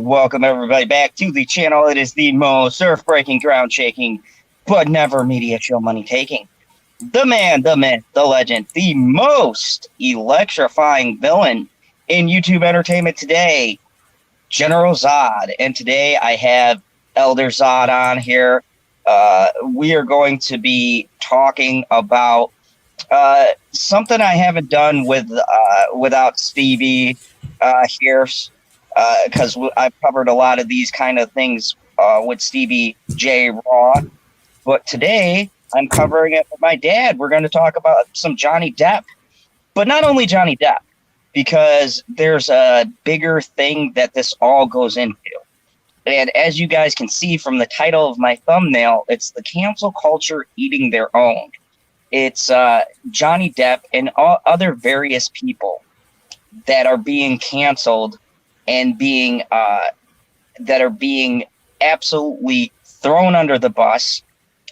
welcome everybody back to the channel. It is the most surf-breaking, ground-shaking, but never media show money-taking. The man, the myth, the legend, the most electrifying villain in YouTube entertainment today, General Zod. And today I have Elder Zod on here. We are going to be talking about something I haven't done without Stevie here, because I've covered a lot of these kind of things with Stevie J Raw. But today I'm covering it with my dad. We're going to talk about some Johnny Depp, but not only Johnny Depp, because there's a bigger thing that this all goes into. And as you guys can see from the title of my thumbnail, it's the cancel culture eating their own. It's Johnny Depp and other various people that are being canceled and that are being absolutely thrown under the bus,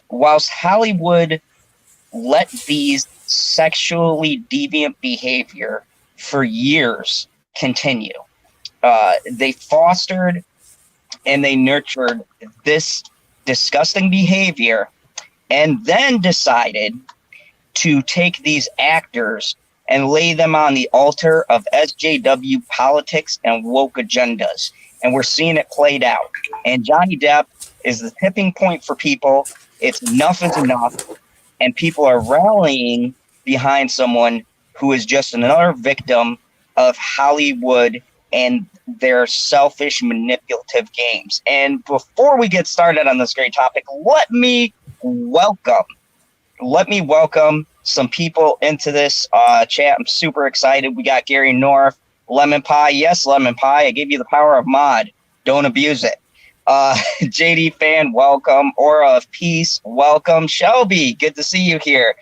whilst Hollywood let these sexually deviant behavior for years continue. They fostered and they nurtured this disgusting behavior and then decided to take these actors and lay them on the altar of SJW politics and woke agendas. And we're seeing it played out. And Johnny Depp is the tipping point for people. It's enough is enough. And people are rallying behind someone who is just another victim of Hollywood and their selfish, manipulative games. And before we get started on this great topic, let me welcome some people into this chat. I'm super excited. We got Gary North, Lemon Pie. Yes, Lemon Pie. I gave you the power of mod. Don't abuse it. JD Fan, welcome. Aura of Peace, welcome. Shelby, good to see you here.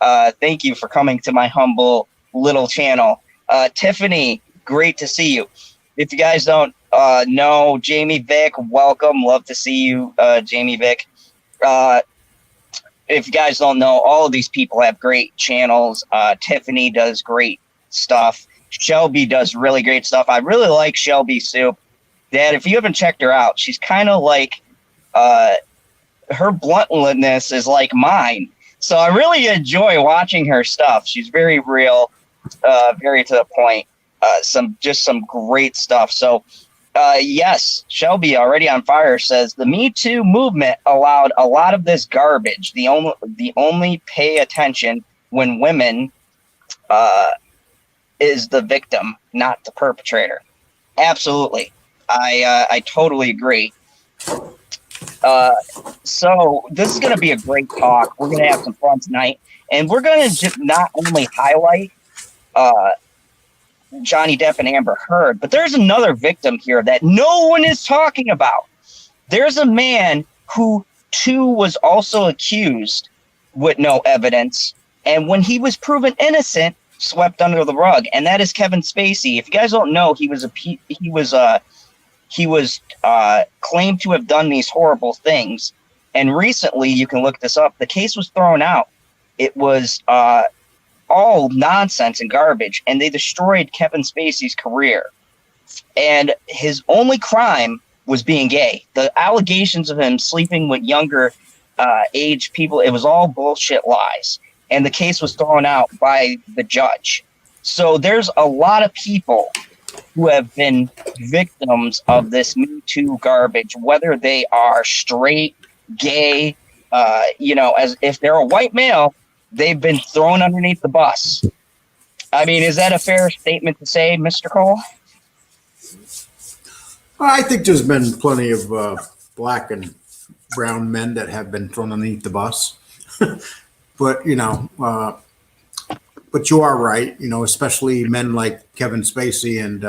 Thank you for coming to my humble little channel. Tiffany, great to see you. If you guys don't know, Jamie Vick, welcome. Love to see you, Jamie Vick. If you guys don't know, all of these people have great channels. Tiffany does great stuff. Shelby does really great stuff. I really like Shelby Soup. Dad, if you haven't checked her out, she's kind of like, her bluntness is like mine. So I really enjoy watching her stuff. She's very real, very to the point. Some great stuff. So, yes, Shelby already on fire says the Me Too movement allowed a lot of this garbage. The only pay attention when women is the victim, not the perpetrator. Absolutely, I totally agree. So this is going to be a great talk. We're going to have some fun tonight, and we're going to just not only highlight Johnny Depp and Amber Heard, but there's another victim here that no one is talking about. There's a man who too was also accused with no evidence, and when he was proven innocent, swept under the rug, and that is Kevin Spacey. If you guys don't know, he was claimed to have done these horrible things, and recently, you can look this up, the case was thrown out. It was all nonsense and garbage, and they destroyed Kevin Spacey's career. And his only crime was being gay. The allegations of him sleeping with younger age people, it was all bullshit lies. And the case was thrown out by the judge. So there's a lot of people who have been victims of this Me Too garbage, whether they are straight, gay, as if they're a white male, they've been thrown underneath the bus. I mean, is that a fair statement to say, Mr. Cole? I think there's been plenty of black and brown men that have been thrown underneath the bus. But, but you are right, especially men like Kevin Spacey and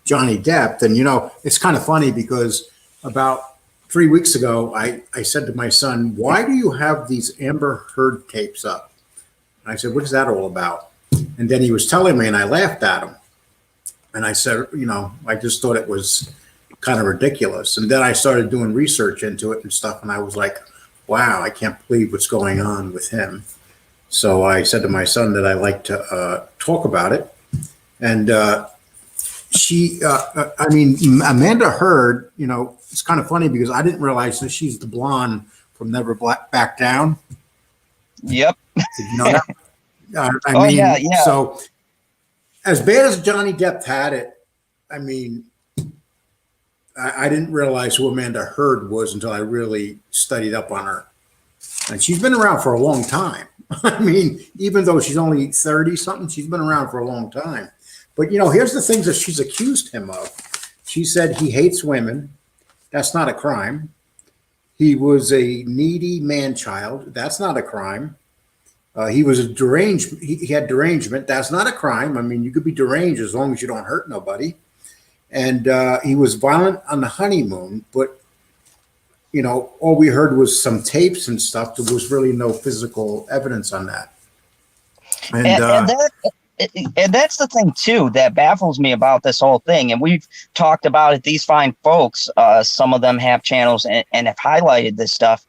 Johnny Depp. And, it's kind of funny because about 3 weeks ago, I said to my son, why do you have these Amber Heard tapes up? And I said, what is that all about? And then he was telling me, and I laughed at him. And I said, I just thought it was kind of ridiculous. And then I started doing research into it and stuff. And I was like, wow, I can't believe what's going on with him. So I said to my son that I like to talk about it. And I mean, Amanda Heard, it's kind of funny because I didn't realize that she's the blonde from Never Back Down. Yep. Did you know that? I Oh, mean, yeah. so as bad as Johnny Depp had it, I mean, I didn't realize who Amanda Heard was until I really studied up on her. And she's been around for a long time. I mean, even though she's only 30 something, she's been around for a long time. But, here's the things that she's accused him of. She said he hates women. That's not a crime. He was a needy man-child. That's not a crime. He was a deranged. He had derangement. That's not a crime. I mean, you could be deranged as long as you don't hurt nobody. And he was violent on the honeymoon, but all we heard was some tapes and stuff. There was really no physical evidence on that. And that's the thing too that baffles me about this whole thing. And we've talked about it. These fine folks, some of them have channels and have highlighted this stuff.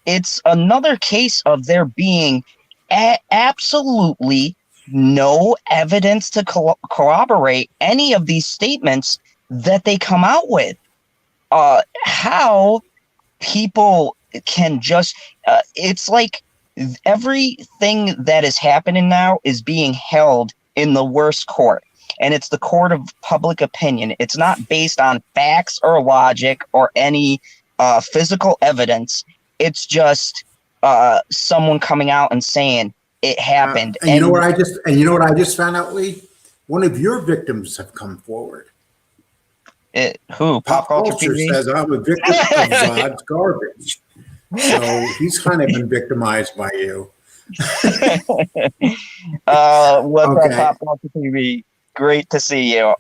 It's another case of there being absolutely no evidence to corroborate any of these statements that they come out with. How people can just, it's like everything that is happening now is being held in the worst court. And it's the court of public opinion. It's not based on facts or logic or any physical evidence. It's just someone coming out and saying it happened. And you know what I just found out, Lee? One of your victims have come forward. Who? Pop Culture says I'm a victim of Zod's garbage. So he's kind of been victimized by you. What's up, Pop Culture TV? Great to see you.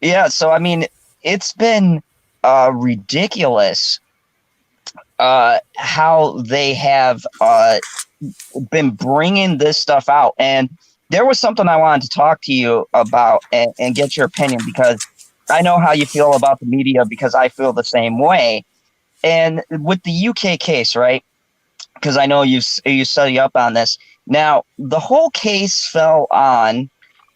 Yeah, so I mean, it's been ridiculous how they have been bringing this stuff out. And there was something I wanted to talk to you about and get your opinion, because I know how you feel about the media, because I feel the same way. And with the UK case, right? Because I know you study up on this. Now, the whole case fell on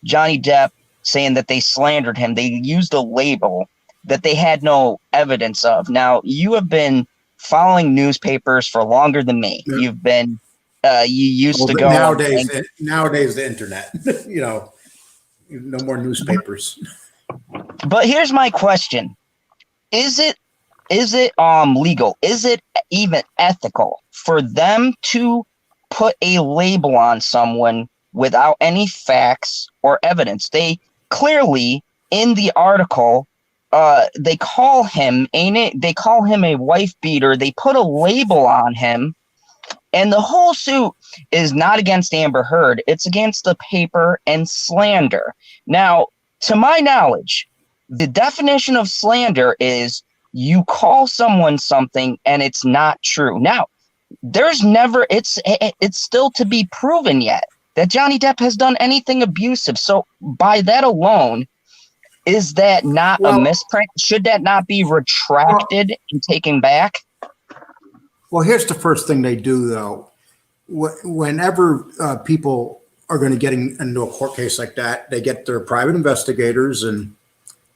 Johnny Depp saying that they slandered him. They used a label that they had no evidence of. Now, you have been following newspapers for longer than me. Yeah. You've been, you used to go. Nowadays, the internet, no more newspapers. But here's my question. Is it legal? Is it even ethical for them to put a label on someone without any facts or evidence? They clearly, in the article, they call him a wife beater. They put a label on him, and the whole suit is not against Amber Heard. It's against the paper and slander. Now, to my knowledge, the definition of slander is you call someone something and it's not true. Now, it's still to be proven yet that Johnny Depp has done anything abusive. So by that alone, is that not a misprint? Should that not be retracted and taken back? Well, here's the first thing they do, though. Whenever people are going to get into a court case like that, they get their private investigators and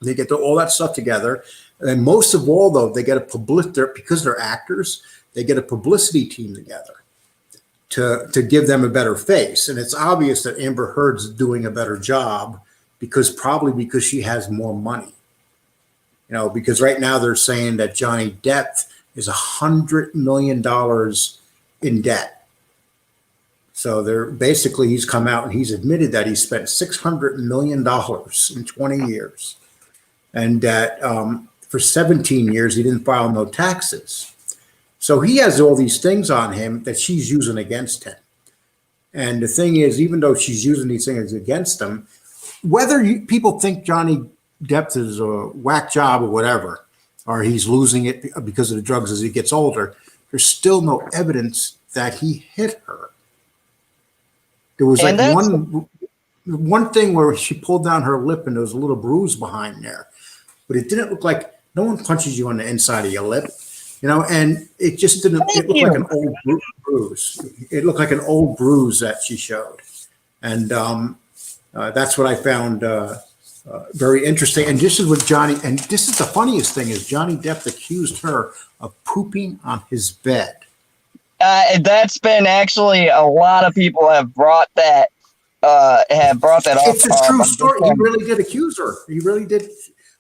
they get all that stuff together. And most of all, though, they get because they're actors, they get a publicity team together to give them a better face. And it's obvious that Amber Heard's doing a better job because she has more money. Because right now they're saying that Johnny Depp is $100 million in debt. So he's come out and he's admitted that he spent $600 million in 20 years. And that for 17 years, he didn't file no taxes. So he has all these things on him that she's using against him. And the thing is, even though she's using these things against him, whether people think Johnny Depp is a whack job or whatever, or he's losing it because of the drugs as he gets older, there's still no evidence that he hit her. There was one thing where she pulled down her lip and there was a little bruise behind there, but it didn't look like, no one punches you on the inside of your lip, and it just didn't, it looked like an old bruise. It looked like an old bruise that she showed. And that's what I found very interesting. And this is what Johnny, and this is the funniest thing is Johnny Depp accused her of pooping on his bed. That's been actually a lot of people have brought that up. It's a true story. He really did accuse her. He really did.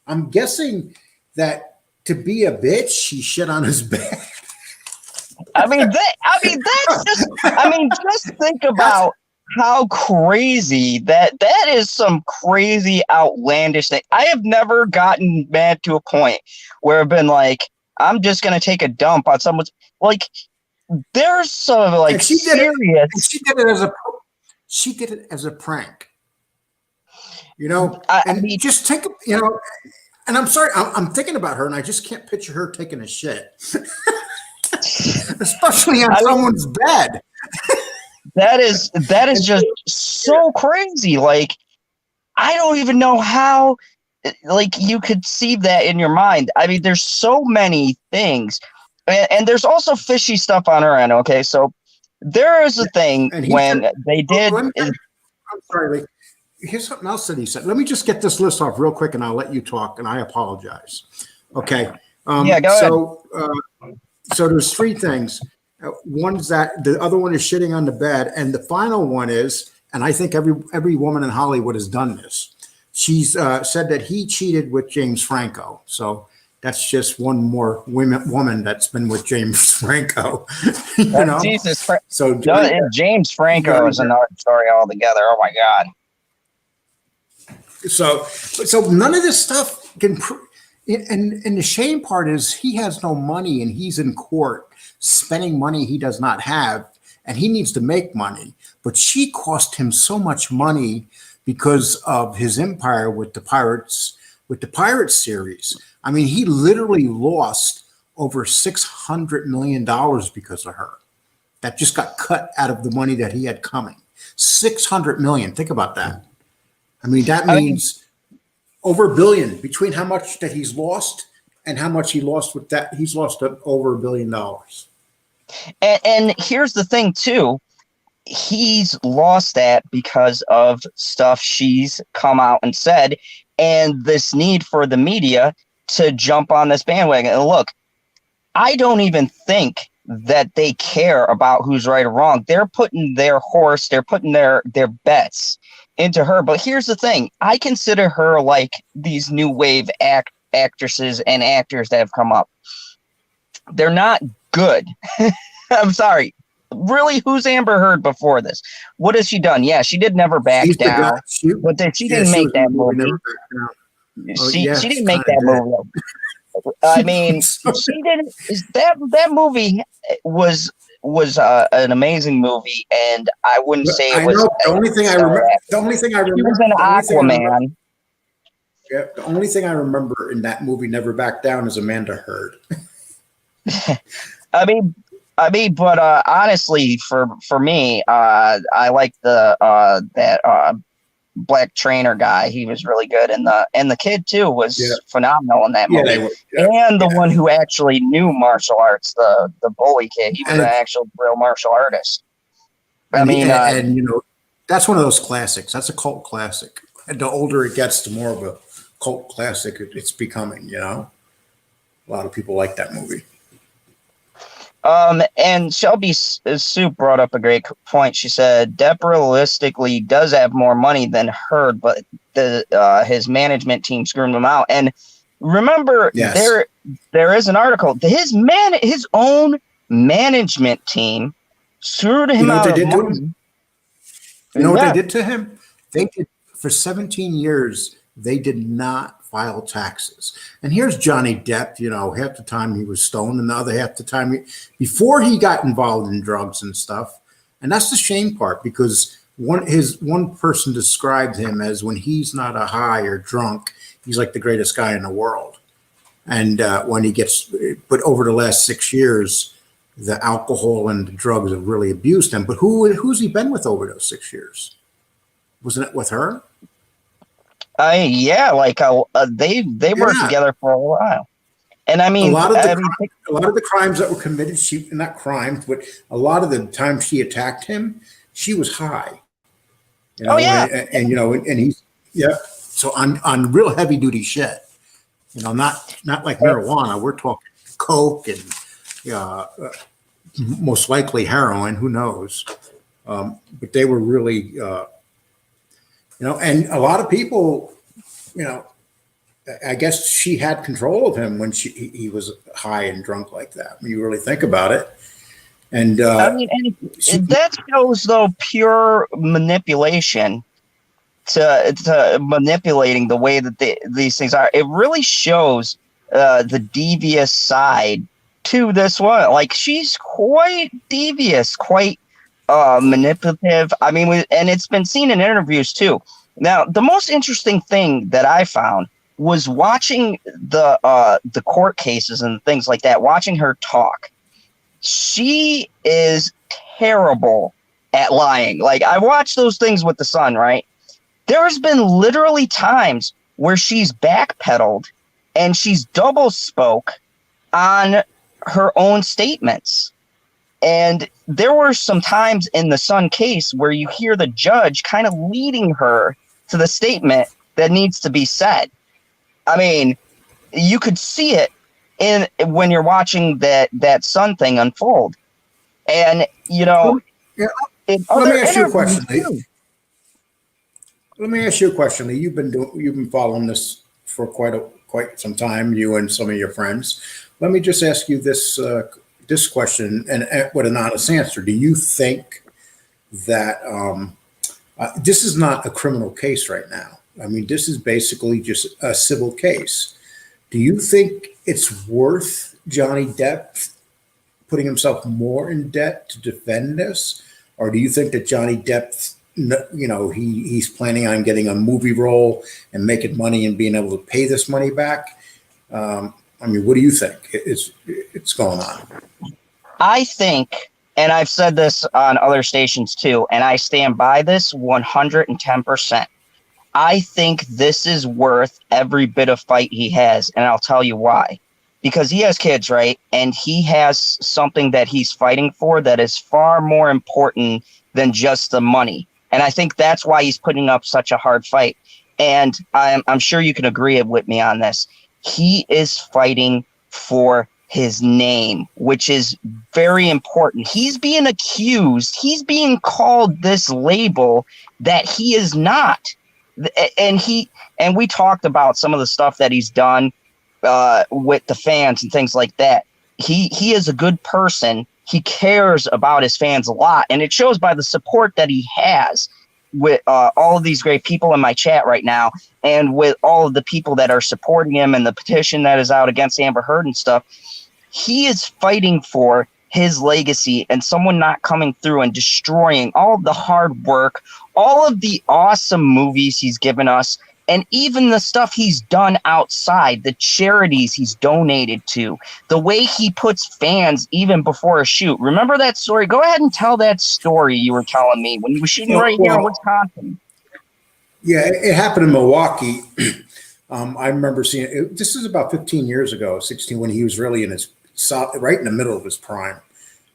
I'm guessing that to be a bitch, she shit on his bed. Just think about how crazy that is. Some crazy, outlandish thing. I have never gotten mad to a point where I've been like, I'm just gonna take a dump on someone's like. There's some like she serious. She did it as a prank. Just take and I'm sorry, I'm thinking about her, and I just can't picture her taking a shit, especially on someone's bed. That is just so crazy. Like, I don't even know how, like, you could see that in your mind. I mean, there's so many things, and there's also fishy stuff on her end. Okay, so there is a thing when they did. I'm sorry, like, here's something else that he said. Let me just get this list off real quick, and I'll let you talk. And I apologize. Okay. Go ahead. So there's three things. One is that the other one is shitting on the bed, and the final one is, and I think every woman in Hollywood has done this. She's said that he cheated with James Franco. So that's just one more woman that's been with James Franco. Jesus. So James Franco is another story altogether. Oh my God. So none of this stuff can. And the shame part is he has no money, and he's in court spending money he does not have, and he needs to make money. But she cost him so much money because of his empire with the Pirates series. I mean, he literally lost over $600 million because of her. That just got cut out of the money that he had coming. $600 million. Think about that. I mean, that means over $1 billion between how much that he's lost and how much he lost with that. He's lost over $1 billion. And here's the thing too. He's lost that because of stuff she's come out and said, and this need for the media to jump on this bandwagon. And look, I don't even think that they care about who's right or wrong. They're putting their horse, they're putting their bets into her. But here's the thing. I consider her like these new wave actresses and actors that have come up. They're not good. I'm sorry. Really, who's Amber Heard before this? What has she done? Yeah, she did Never Back Down. But she didn't make that movie. She didn't make that movie. I mean, she didn't. That movie was an amazing movie, and I wouldn't say it was. The only thing I remember. She was an Aquaman. Yeah, the only thing I remember in that movie, Never Back Down, is Amanda Heard. I mean, but honestly, for me, I like that black trainer guy. He was really good, and the kid too was phenomenal in that movie. And the one who actually knew martial arts, the bully kid, he was an actual real martial artist. I mean, that's one of those classics. That's a cult classic. And the older it gets, the more of a cult classic it's becoming. A lot of people like that movie. And Shelby Sue brought up a great point. She said Depp realistically does have more money than Heard, but his management team screwed him out. And remember, there is an article. His own management team screwed him out. What they did to him? You know what they did to him? They did for 17 years. They did not file taxes. And here's Johnny Depp, half the time he was stoned and the other half the time before he got involved in drugs and stuff. And that's the shame part, because one person described him as when he's not a high or drunk, he's like the greatest guy in the world. And when he gets, but over the last 6 years, the alcohol and the drugs have really abused him. But who's he been with over those 6 years? Wasn't it with her? They worked together for a while, and I mean, a lot of the crimes that were committed, not crimes, but a lot of the time she attacked him, she was high. And he's So on real heavy duty shit, you know, not like marijuana. We're talking coke and most likely heroin. Who knows? But they were really, and a lot of people, you know, I guess she had control of him when he was high and drunk like that. When you really think about it. And I mean, and that shows though pure manipulation to manipulating the way that these things are. It really shows the devious side to this one. Like, she's quite devious, quite manipulative. I mean, and it's been seen in interviews too. Now, the most interesting thing that I found was watching the court cases and things like that, watching her talk. She is terrible at lying. Like, I watched those things with the Sun, right? There's been literally times where she's backpedaled and she's double spoke on her own statements. And there were some times in the Sun case where you hear the judge kind of leading her to the statement that needs to be said. I mean, you could see it when you're watching that Sun thing unfold. And, you know, let me ask you a question, Lee. Let me ask you a question, Lee. You've been following this for quite some time, you and some of your friends. Let me just ask you this question, and with an honest answer. Do you think that this is not a criminal case right now? I mean, this is basically just a civil case. Do you think it's worth Johnny Depp putting himself more in debt to defend this? Or do you think that Johnny Depp, you know, he's planning on getting a movie role and making money and being able to pay this money back? I mean, what do you think it's going on? I think, and I've said this on other stations too, and I stand by this 110%. I think this is worth every bit of fight he has, and I'll tell you why. Because he has kids, right? And he has something that he's fighting for that is far more important than just the money. And I think that's why he's putting up such a hard fight. And I'm sure you can agree with me on this. He is fighting for his name, which is very important. He's being accused. He's being called this label that he is not. And we talked about some of the stuff that he's done with the fans and things like that. He is a good person. He cares about his fans a lot, and it shows by the support that he has with all of these great people in my chat right now, and with all of the people that are supporting him and the petition that is out against Amber Heard and stuff. He is fighting for his legacy and someone not coming through and destroying all of the hard work, all of the awesome movies he's given us, and even the stuff he's done outside, the charities he's donated to, the way he puts fans even before a shoot. Remember that story? Go ahead and tell that story you were telling me when you were shooting here in Wisconsin. Yeah, it happened in Milwaukee. I remember seeing it. This is about 15 years ago, 16, when he was really right in the middle of his prime.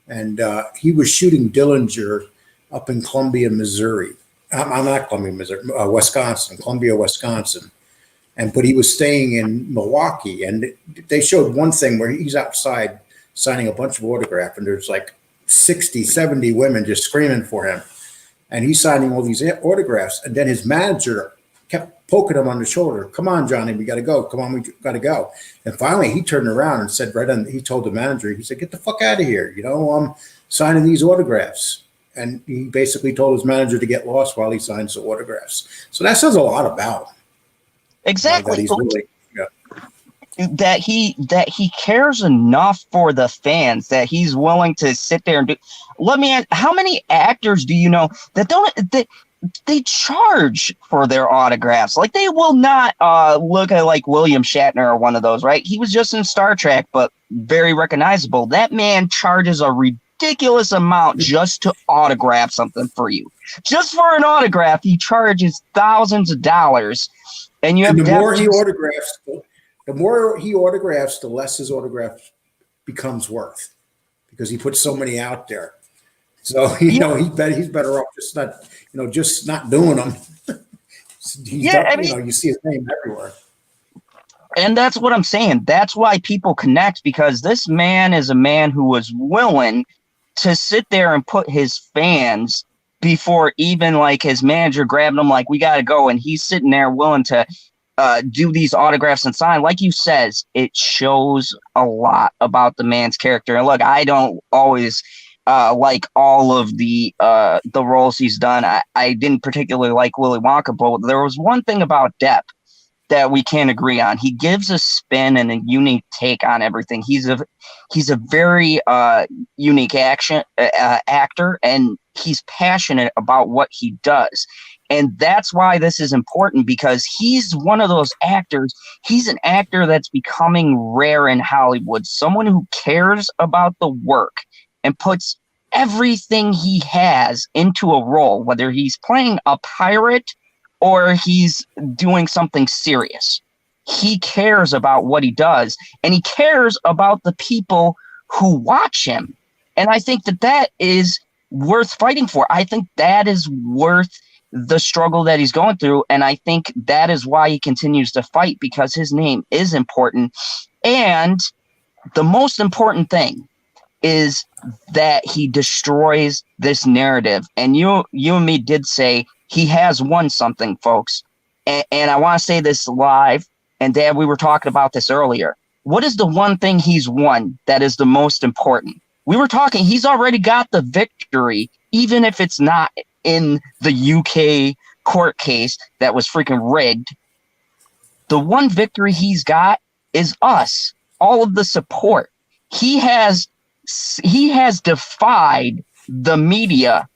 And he was shooting Dillinger up in Columbia, Missouri. I'm not Columbia, Missouri, Wisconsin, Columbia, Wisconsin. But he was staying in Milwaukee. And they showed one thing where he's outside signing a bunch of autographs, and there's like 60, 70 women just screaming for him. And he's signing all these autographs. And then his manager kept poking him on the shoulder. Come on, Johnny, we got to go. Come on, we got to go. And finally, he turned around and said, he told the manager, he said, get the fuck out of here. You know, I'm signing these autographs. And he basically told his manager to get lost while he signs the autographs. So that says a lot about him. Exactly. That he cares enough for the fans that he's willing to sit there and do. Let me ask, how many actors do you know that they charge for their autographs? Like, they will not look at like William Shatner or one of those, right? He was just in Star Trek, but very recognizable. That man charges a ridiculous amount just to autograph something for you. Just for an autograph, he charges thousands of dollars. And you have the more he autographs, the less his autograph becomes worth, because he puts so many out there. So he's better off just not doing them. Yeah, I mean, you see his name everywhere. and that's what I'm saying. That's why people connect, because this man is a man who was willing to sit there and put his fans before even like his manager grabbing him, like, we got to go. And he's sitting there willing to do these autographs and sign. Like you says, it shows a lot about the man's character. And look, I don't always like all of the roles he's done. I didn't particularly like Willy Wonka, but there was one thing about Depp that we can't agree on. He gives a spin and a unique take on everything. He's a very unique actor, and he's passionate about what he does. And that's why this is important, because he's one of those actors. He's an actor that's becoming rare in Hollywood. Someone who cares about the work and puts everything he has into a role, whether he's playing a pirate or he's doing something serious. He cares about what he does, and he cares about the people who watch him. And I think that is worth fighting for. I think that is worth the struggle that he's going through. And I think that is why he continues to fight, because his name is important. And the most important thing is that he destroys this narrative. And you and me did say he has won something, folks. And I want to say this live. And Dad, we were talking about this earlier. What is the one thing he's won that is the most important? We were talking, he's already got the victory, even if it's not in the UK court case that was freaking rigged. The one victory he's got is us, all of the support. He has defied the media,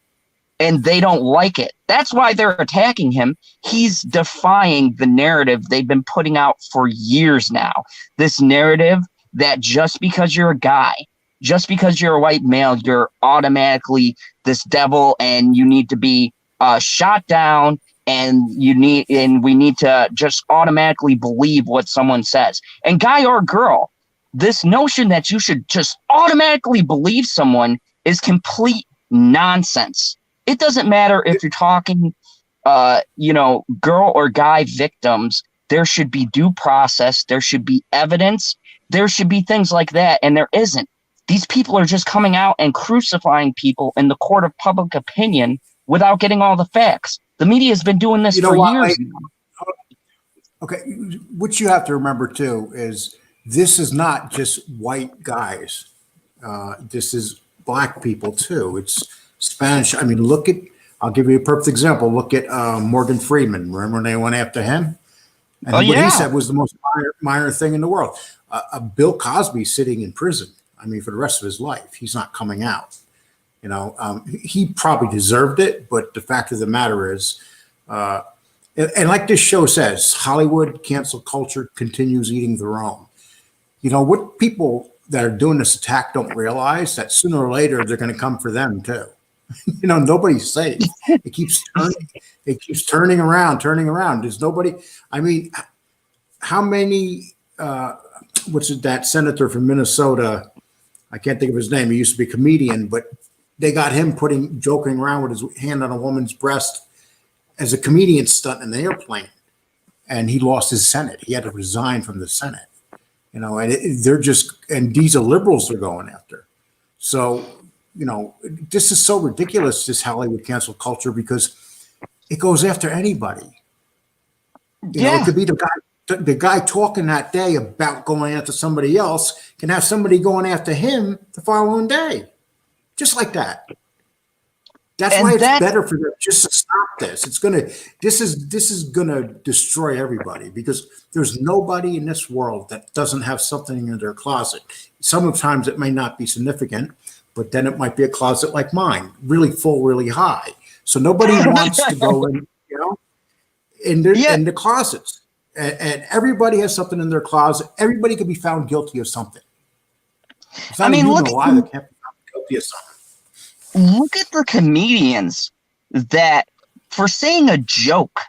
and they don't like it. That's why they're attacking him. He's defying the narrative they've been putting out for years now. This narrative that just because you're a guy, just because you're a white male, you're automatically this devil, and you need to be shot down, and we need to just automatically believe what someone says. And guy or girl, this notion that you should just automatically believe someone is complete nonsense. It doesn't matter if you're talking, girl or guy victims. There should be due process. There should be evidence. There should be things like that. And there isn't. These people are just coming out and crucifying people in the court of public opinion without getting all the facts. The media has been doing this for years now. Okay. What you have to remember too is this is not just white guys. This is black people too. It's Spanish. I mean, I'll give you a perfect example. Look at Morgan Freeman. Remember when they went after him? And what he said was the most minor thing in the world. Bill Cosby sitting in prison, I mean, for the rest of his life. He's not coming out. He probably deserved it, but the fact of the matter is, and like this show says, Hollywood cancel culture continues eating their own. What people that are doing this attack don't realize that sooner or later they're going to come for them too. Nobody's safe. It keeps turning around. There's nobody. I mean, how many? That senator from Minnesota? I can't think of his name. He used to be a comedian, but they got him joking around with his hand on a woman's breast as a comedian stunt in the airplane, and he lost his Senate. He had to resign from the Senate. And and these are liberals they're going after. So, this is so ridiculous, this Hollywood cancel culture, because it goes after anybody. It could be the guy talking that day about going after somebody else can have somebody going after him the following day, just like that. That's why it's better for them just to stop this. This is gonna destroy everybody, because there's nobody in this world that doesn't have something in their closet. Sometimes it may not be significant, but then it might be a closet like mine, really full, really high. So nobody wants to go in the closets. And everybody has something in their closet. Everybody can be found guilty of something. I mean, look, they can't be found guilty of something. Look at the comedians that, for saying a joke,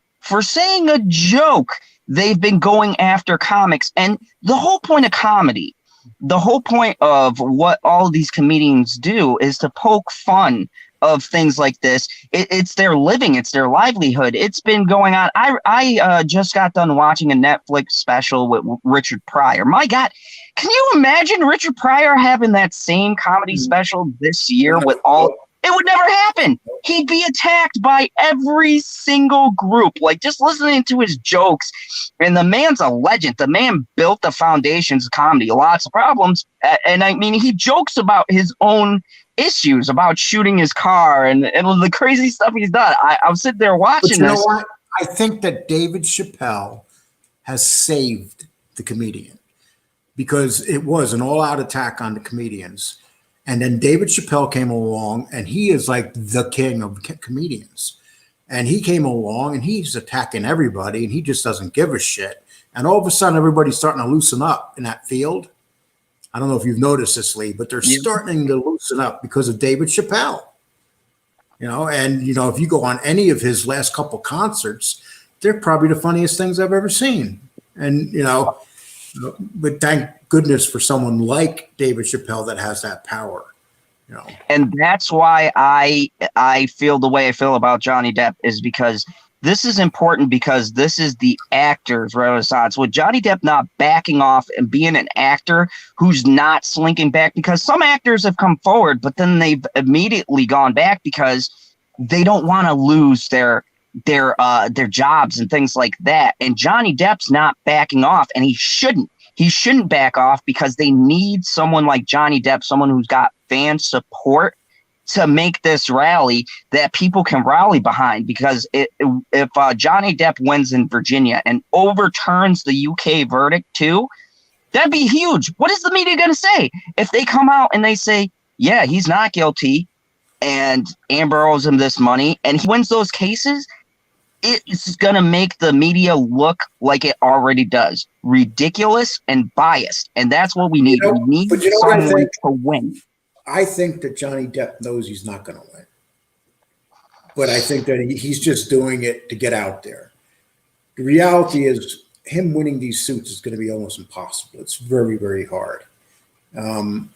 they've been going after comics. And the whole point of comedy the whole point of what all these comedians do is to poke fun of things like this. It's their living, it's their livelihood. It's been going on. I just got done watching a Netflix special with Richard Pryor. My God, can you imagine Richard Pryor having that same comedy special this year with all? It would never happen. He'd be attacked by every single group. Like, just listening to his jokes. And the man's a legend. The man built the foundations of comedy. Lots of problems. And I mean, he jokes about his own issues, about shooting his car and the crazy stuff he's done. I'm sitting there watching But you this. know what? I think that David Chappelle has saved the comedian, because it was an all-out attack on the comedians. And then David Chappelle came along, and he is like the king of comedians. And he came along, and he's attacking everybody, and he just doesn't give a shit. And all of a sudden, everybody's starting to loosen up in that field. I don't know if you've noticed this, Lee, but they're starting to loosen up because of David Chappelle. And if you go on any of his last couple concerts, they're probably the funniest things I've ever seen. And, but thank goodness for someone like David Chappelle that has that power. And that's why I feel the way I feel about Johnny Depp, is because this is important, because this is the actor's renaissance. With Johnny Depp not backing off and being an actor who's not slinking back, because some actors have come forward, but then they've immediately gone back because they don't want to lose their jobs and things like that. And Johnny Depp's not backing off, and he shouldn't. He shouldn't back off, because they need someone like Johnny Depp, someone who's got fan support, to make this rally that people can rally behind. Because if Johnny Depp wins in Virginia and overturns the UK verdict too, that'd be huge. What is the media going to say if they come out and they say, yeah, he's not guilty and Amber owes him this money, and he wins those cases? It's going to make the media look like it already does. Ridiculous and biased. And that's what we need. We need someone to win. I think that Johnny Depp knows he's not going to win. But I think that he's just doing it to get out there. The reality is, him winning these suits is going to be almost impossible. It's very, very hard. And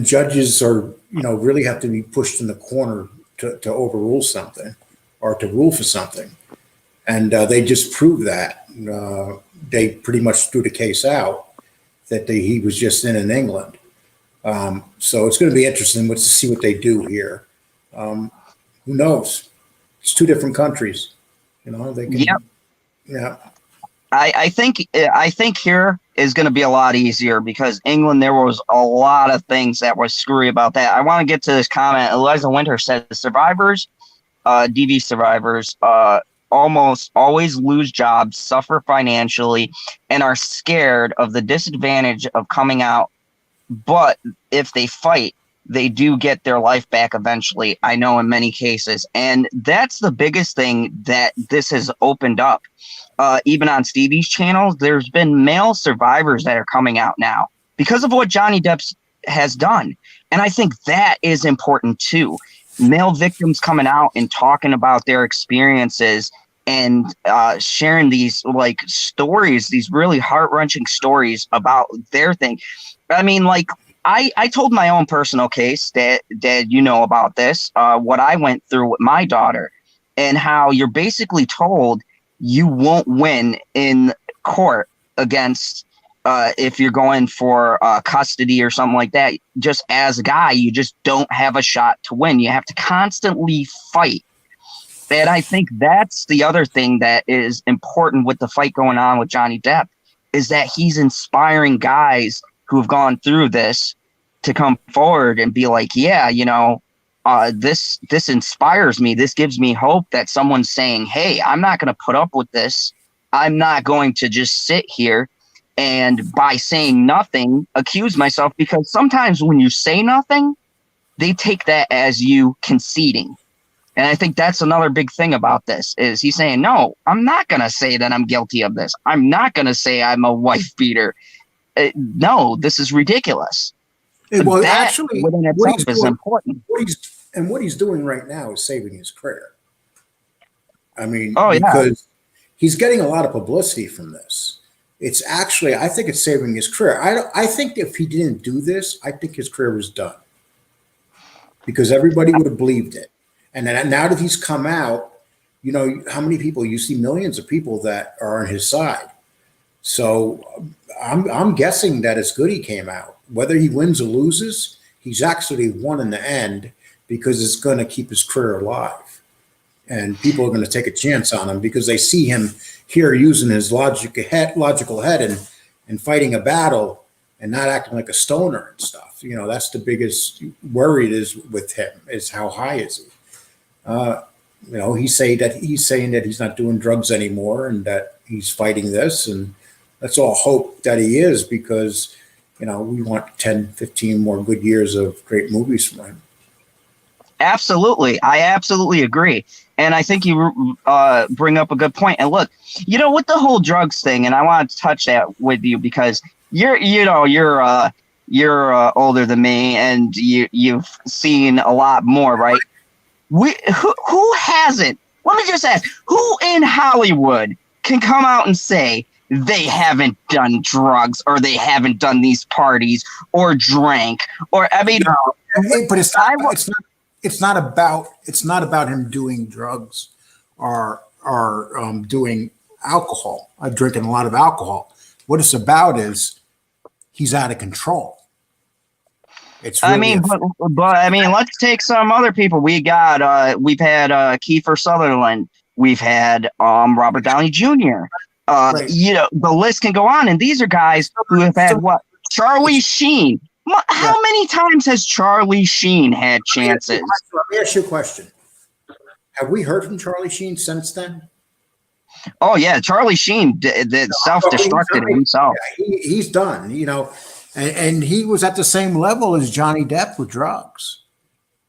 judges are, really have to be pushed in the corner to overrule something or to rule for something. And they just proved that. They pretty much threw the case out that he was just in England. So it's going to be interesting to see what they do here. Who knows? It's two different countries. They can. Yep. Yeah. I think here is going to be a lot easier, because England, there was a lot of things that were screwy about that. I want to get to this comment. Eliza Winter said the survivors, DV survivors, almost always lose jobs, suffer financially, and are scared of the disadvantage of coming out. But if they fight, they do get their life back eventually, I know, in many cases. And that's the biggest thing that this has opened up. Even on Stevie's channels, there's been male survivors that are coming out now because of what Johnny Depp has done. And I think that is important too. Male victims coming out and talking about their experiences and sharing these stories, these really heart-wrenching stories about their thing. I mean, I told my own personal case that about this, what I went through with my daughter, and how you're basically told you won't win in court against if you're going for custody or something like that. Just as a guy, you just don't have a shot to win. You have to constantly fight. And I think that's the other thing that is important with the fight going on with Johnny Depp, is that he's inspiring guys who have gone through this to come forward and be like, yeah, this inspires me. This gives me hope that someone's saying, hey, I'm not going to put up with this. I'm not going to just sit here and by saying nothing, accuse myself, because sometimes when you say nothing, they take that as you conceding. And I think that's another big thing about this, is he's saying, no, I'm not going to say that I'm guilty of this. I'm not going to say I'm a wife beater. No, this is ridiculous. Well, that actually, within itself is important. What he's doing right now is saving his career. I mean, because he's getting a lot of publicity from this. it's actually, I think it's saving his career. I think if he didn't do this, I think his career was done because everybody would have believed it. And then now that he's come out, you know, how many people, you see millions of people that are on his side. So I'm guessing that it's good he came out. Whether he wins or loses, he's actually won in the end because it's going to keep his career alive. And people are going to take a chance on him because they see him here using his logical head and fighting a battle and not acting like a stoner and stuff. You know, that's the biggest worry is with him is how high is he? You know, he's saying that he's not doing drugs anymore and that he's fighting this. And let's all hope that he is because, you know, we want 10, 15 more good years of great movies from him. Absolutely. I absolutely agree. And I think you bring up a good point. And look, you know, with the whole drugs thing, and I want to touch that with you because you're older than me and you've seen a lot more, right? Who hasn't? Let me just ask, who in Hollywood can come out and say they haven't done drugs or they haven't done these parties or drank or, I mean, no, but it's not about him doing drugs or doing alcohol, drinking a lot of alcohol. What it's about is he's out of control. It's really but I mean, let's take some other people. We've had Kiefer Sutherland. We've had Robert Downey Jr. Right. You know, the list can go on. And these are guys who have had Charlie Sheen. How many times has Charlie Sheen had chances? Let me ask you a question. Have we heard from Charlie Sheen since then? Oh, yeah. Charlie Sheen self-destructed himself. Yeah, he's done, you know, and he was at the same level as Johnny Depp with drugs.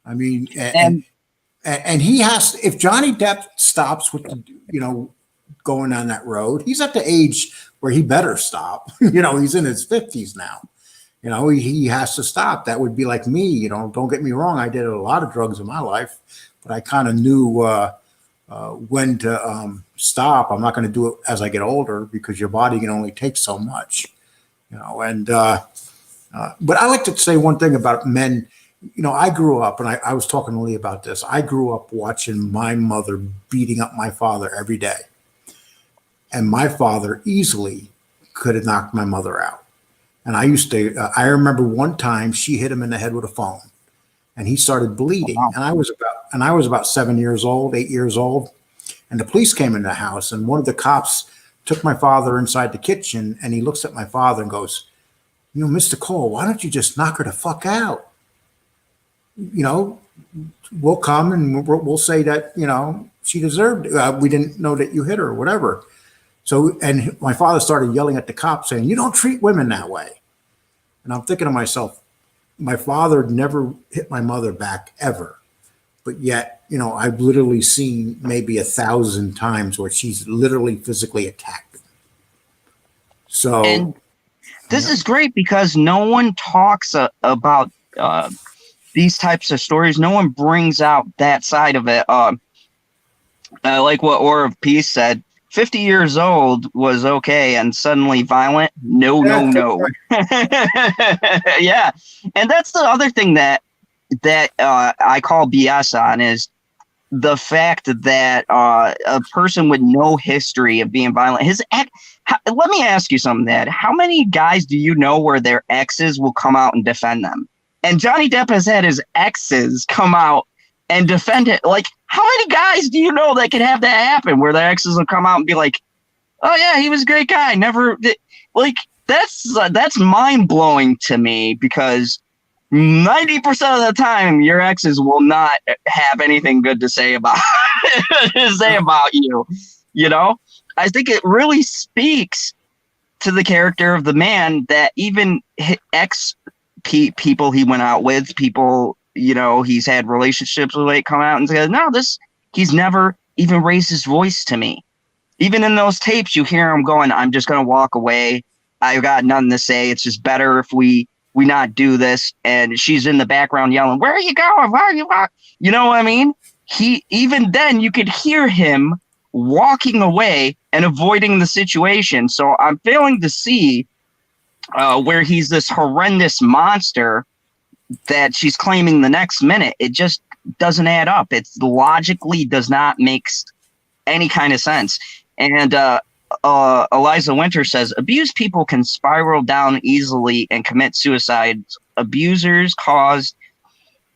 I mean, and he has, if Johnny Depp stops with, you know, going on that road, he's at the age where he better stop. You know, he's in his 50s now. You know, he has to stop. That would be like me. You know, don't get me wrong. I did a lot of drugs in my life, but I kind of knew when to stop. I'm not going to do it as I get older because your body can only take so much. You know, and but I like to say one thing about men. You know, I grew up, and I was talking to Lee about this. I grew up watching my mother beating up my father every day, and my father easily could have knocked my mother out. And I remember one time she hit him in the head with a phone and he started bleeding. Wow. And I was about 8 years old. And the police came in the house and one of the cops took my father inside the kitchen and he looks at my father and goes, you know, Mr. Cole, why don't you just knock her the fuck out? You know, we'll come and we'll say that, you know, she deserved it. We didn't know that you hit her or whatever. So, and my father started yelling at the cops saying, you don't treat women that way. And I'm thinking to myself, my father never hit my mother back ever. But yet, you know, I've literally seen maybe 1,000 times where she's literally physically attacked him. So. And this is great because no one talks about these types of stories. No one brings out that side of it. Like what Aura of Peace said, 50 years old was okay and suddenly violent. No. Yeah. And that's the other thing that I call BS on is the fact that a person with no history of being violent, let me ask you something, Dad. How many guys do you know where their exes will come out and defend them? And Johnny Depp has had his exes come out and defend it. Like, how many guys do you know that can have that happen where their exes will come out and be like, oh yeah, he was a great guy. Never did. Like, that's mind blowing to me because 90% of the time your exes will not have anything good to say about you. You know, I think it really speaks to the character of the man that even people he went out with, people, you know, he's had relationships with, like, come out and say, no, he's never even raised his voice to me. Even in those tapes, you hear him going, I'm just going to walk away. I've got nothing to say. It's just better if we not do this. And she's in the background yelling, where are you going? Why are you walking? You know what I mean? Even then you could hear him walking away and avoiding the situation. So I'm failing to see where he's this horrendous monster that she's claiming the next minute. It just doesn't add up. It logically does not make any kind of sense. And Eliza Winter says, abused people can spiral down easily and commit suicide. Abusers cause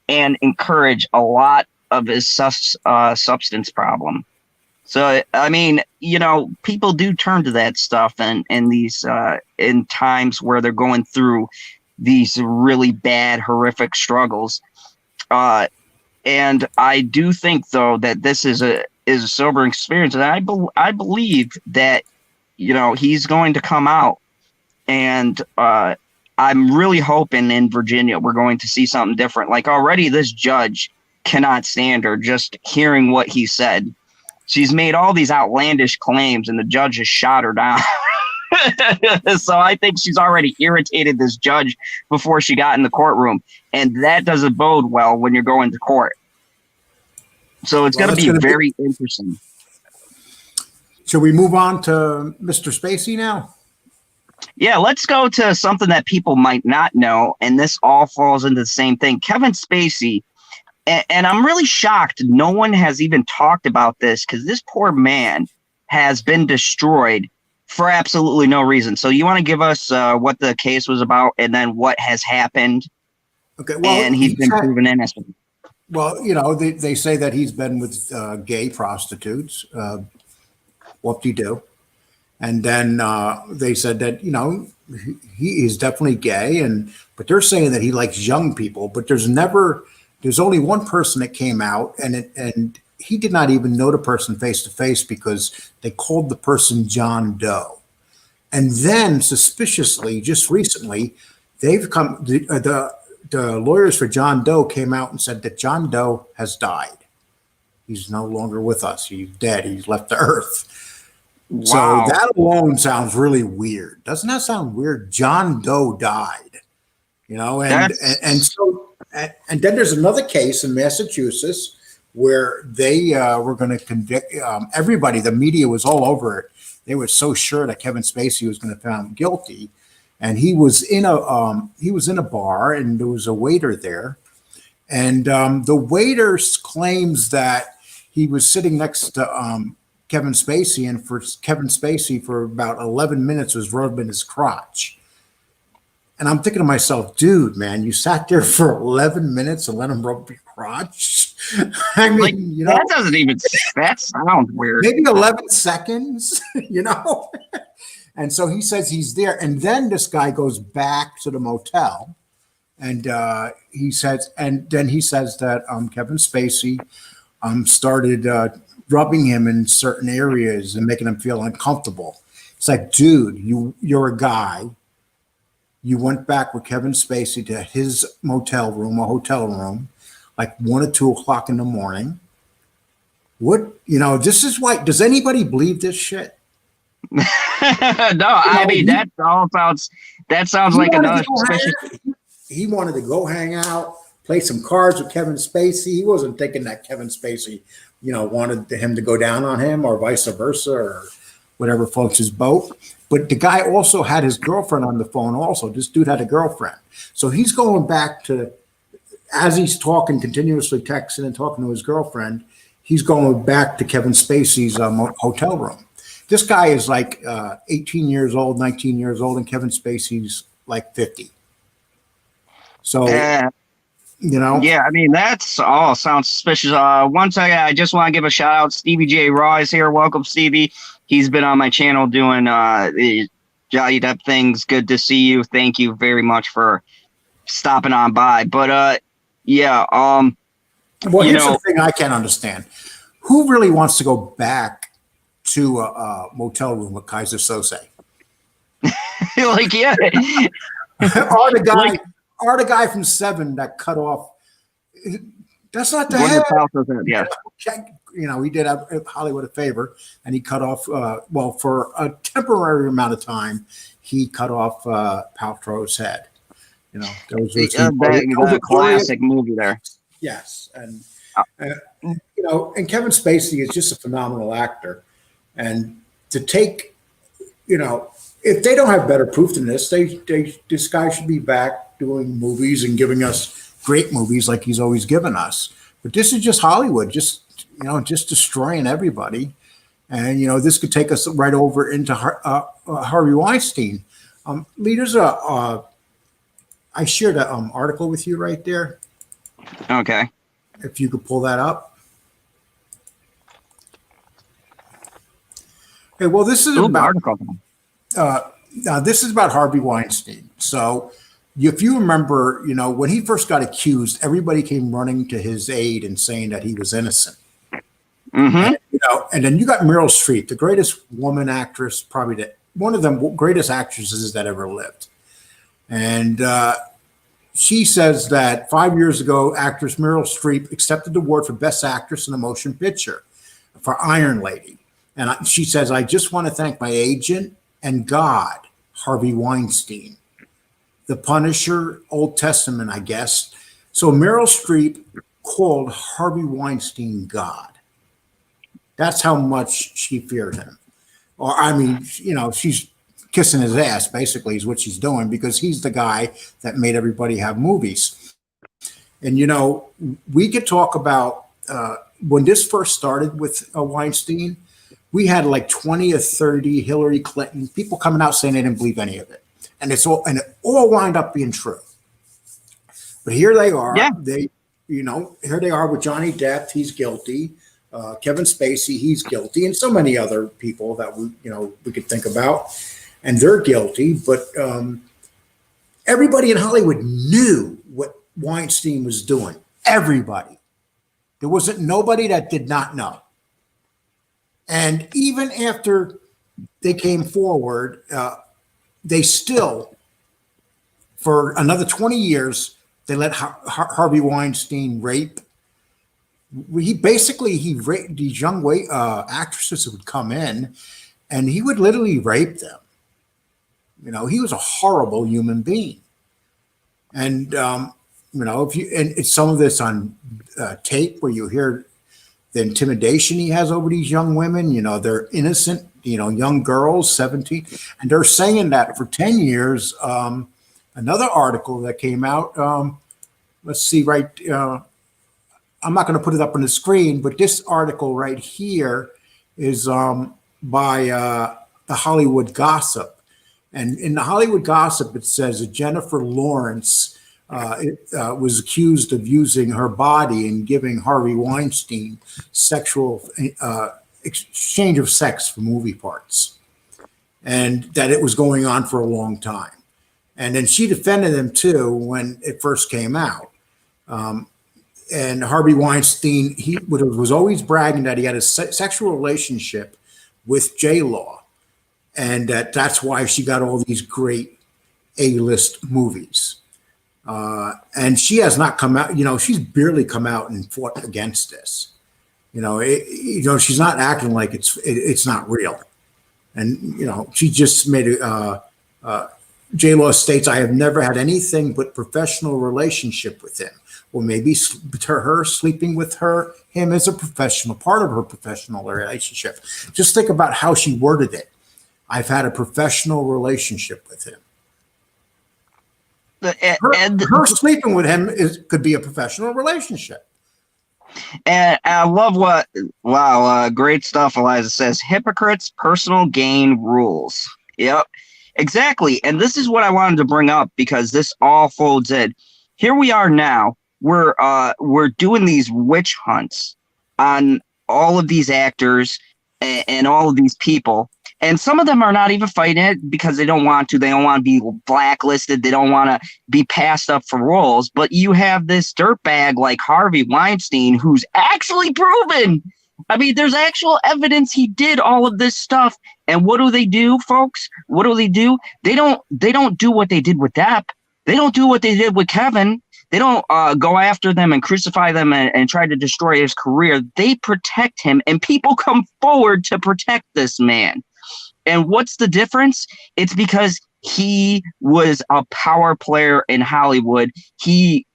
and encourage a lot of his substance problem. So, I mean, you know, people do turn to that stuff and these in times where they're going through these really bad, horrific struggles. And I do think, though, that this is a sobering experience. And I believe that, you know, he's going to come out. And I'm really hoping in Virginia we're going to see something different. Like already this judge cannot stand her, just hearing what he said. She's made all these outlandish claims and the judge has shot her down. So I think she's already irritated this judge before she got in the courtroom. And that doesn't bode well when you're going to court. So it's going to be very interesting. Should we move on to Mr. Spacey now? Yeah, let's go to something that people might not know. And this all falls into the same thing. Kevin Spacey. And I'm really shocked no one has even talked about this because this poor man has been destroyed for absolutely no reason. So you want to give us what the case was about and then what has happened? Okay, well, and he's been proven innocent. Well, you know, they say that he's been with gay prostitutes, whoop-de-doo. And then they said that, you know, he is definitely gay, but they're saying that he likes young people, but there's only one person that came out and he did not even know the person face to face because they called the person John Doe. And then suspiciously, just recently, they've come, the lawyers for John Doe came out and said that John Doe has died. He's no longer with us. He's dead. He's left the earth. Wow. So that alone sounds really weird. Doesn't that sound weird? John Doe died, you know, and then there's another case in Massachusetts where they were going to convict everybody. The media was all over it. They were so sure that Kevin Spacey was going to be found guilty, and he was in a bar, and there was a waiter there, and the waiter claims that he was sitting next to Kevin Spacey, and for Kevin Spacey for about 11 minutes was rubbing his crotch. And I'm thinking to myself, dude, man, you sat there for 11 minutes and let him rub your crotch? I mean, like, you know, that sounds weird. Maybe 11 seconds, you know? And so he says he's there. And then this guy goes back to the motel and he says that Kevin Spacey started rubbing him in certain areas and making him feel uncomfortable. It's like, dude, you're a guy. You went back with Kevin Spacey to his hotel room, like 1 or 2 o'clock in the morning. What, you know, this is why, does anybody believe this shit? No, I mean, that sounds like another suspicious. He wanted to go hang out, play some cards with Kevin Spacey. He wasn't thinking that Kevin Spacey, you know, wanted him to go down on him or vice versa or whatever floats his boat. But the guy also had his girlfriend on the phone also. This dude had a girlfriend. So he's going back to, as he's talking, continuously texting and talking to his girlfriend, he's going back to Kevin Spacey's hotel room. This guy is like 18 years old, 19 years old, and Kevin Spacey's like 50. So, you know. Yeah, I mean, that's all sounds suspicious. Once I just want to give a shout out. Stevie J. Raw is here. Welcome, Stevie. He's been on my channel doing the Johnny Depp things. Good to see you. Thank you very much for stopping on by. But yeah. Well, here's the thing I can't understand. Who really wants to go back to a motel room with Kaiser Sose? Like, yeah. Or the guy from Seven that cut off. That's not the head. Yeah. You know, he did Hollywood a favor, and he cut off. Well, for a temporary amount of time, he cut off Paltrow's head. You know, that was a classic movie there. Yes, and you know, and Kevin Spacey is just a phenomenal actor, and to take, if they don't have better proof than this, this guy should be back doing movies and giving us great movies like he's always given us. But this is just Hollywood, just destroying everybody. And this could take us right over into Harvey Weinstein. Lee, I shared an article with you right there. Okay. If you could pull that up. Okay, well, this is about article. This is about Harvey Weinstein. So, if you remember, when he first got accused, everybody came running to his aid and saying that he was innocent. Mm-hmm. And then you got Meryl Streep, the greatest woman actress, probably one of the greatest actresses that ever lived. And she says that 5 years ago, actress Meryl Streep accepted the award for Best Actress in a Motion Picture for Iron Lady. And she says, I just want to thank my agent and God, Harvey Weinstein, the Punisher, Old Testament, I guess. So Meryl Streep called Harvey Weinstein God. That's how much she feared him. Or, she's kissing his ass, basically, is what she's doing, because he's the guy that made everybody have movies. And, we could talk about when this first started with Weinstein, we had like 20 or 30 Hillary Clinton people coming out saying they didn't believe any of it. And it all wound up being true. But here they are. Yeah. Here they are with Johnny Depp. He's guilty. Kevin Spacey, he's guilty, and so many other people that we could think about, and they're guilty. But everybody in Hollywood knew what Weinstein was doing. Everybody. There wasn't nobody that did not know. And even after they came forward, they still, for another 20 years, they let Harvey Weinstein rape. He raped these young actresses who would come in, and he would literally rape them. He was a horrible human being. And it's some of this on tape where you hear the intimidation he has over these young women. They're innocent, young girls, 17, and they're saying that for 10 years. Another article that came out. Let's see, right. I'm not going to put it up on the screen, but this article right here is by the Hollywood Gossip. And in the Hollywood Gossip, it says that Jennifer Lawrence was accused of using her body and giving Harvey Weinstein sexual exchange of sex for movie parts, and that it was going on for a long time. And then she defended him too when it first came out. And Harvey Weinstein, he was always bragging that he had a sexual relationship with J-Law, and that's why she got all these great A-list movies. And she has not come out. She's barely come out and fought against this. She's not acting like it's not real. And she just made J-Law states, I have never had anything but professional relationship with him. Well, maybe her sleeping with him is a professional part of her professional relationship. Just think about how she worded it. I've had a professional relationship with him. Her sleeping with him could be a professional relationship. And I love great stuff. Eliza says, hypocrites, personal gain rules. Yep, exactly. And this is what I wanted to bring up, because this all folds in. Here we are now. We're doing these witch hunts on all of these actors and all of these people. And some of them are not even fighting it because they don't want to. They don't want to be blacklisted. They don't want to be passed up for roles. But you have this dirtbag like Harvey Weinstein, who's actually proven. I mean, there's actual evidence he did all of this stuff. And what do, folks? What do? They don't do what they did with Depp. They don't do what they did with Kevin. They don't go after them and crucify them and try to destroy his career. They protect him, and people come forward to protect this man. And what's the difference? It's because He was a power player in Hollywood. He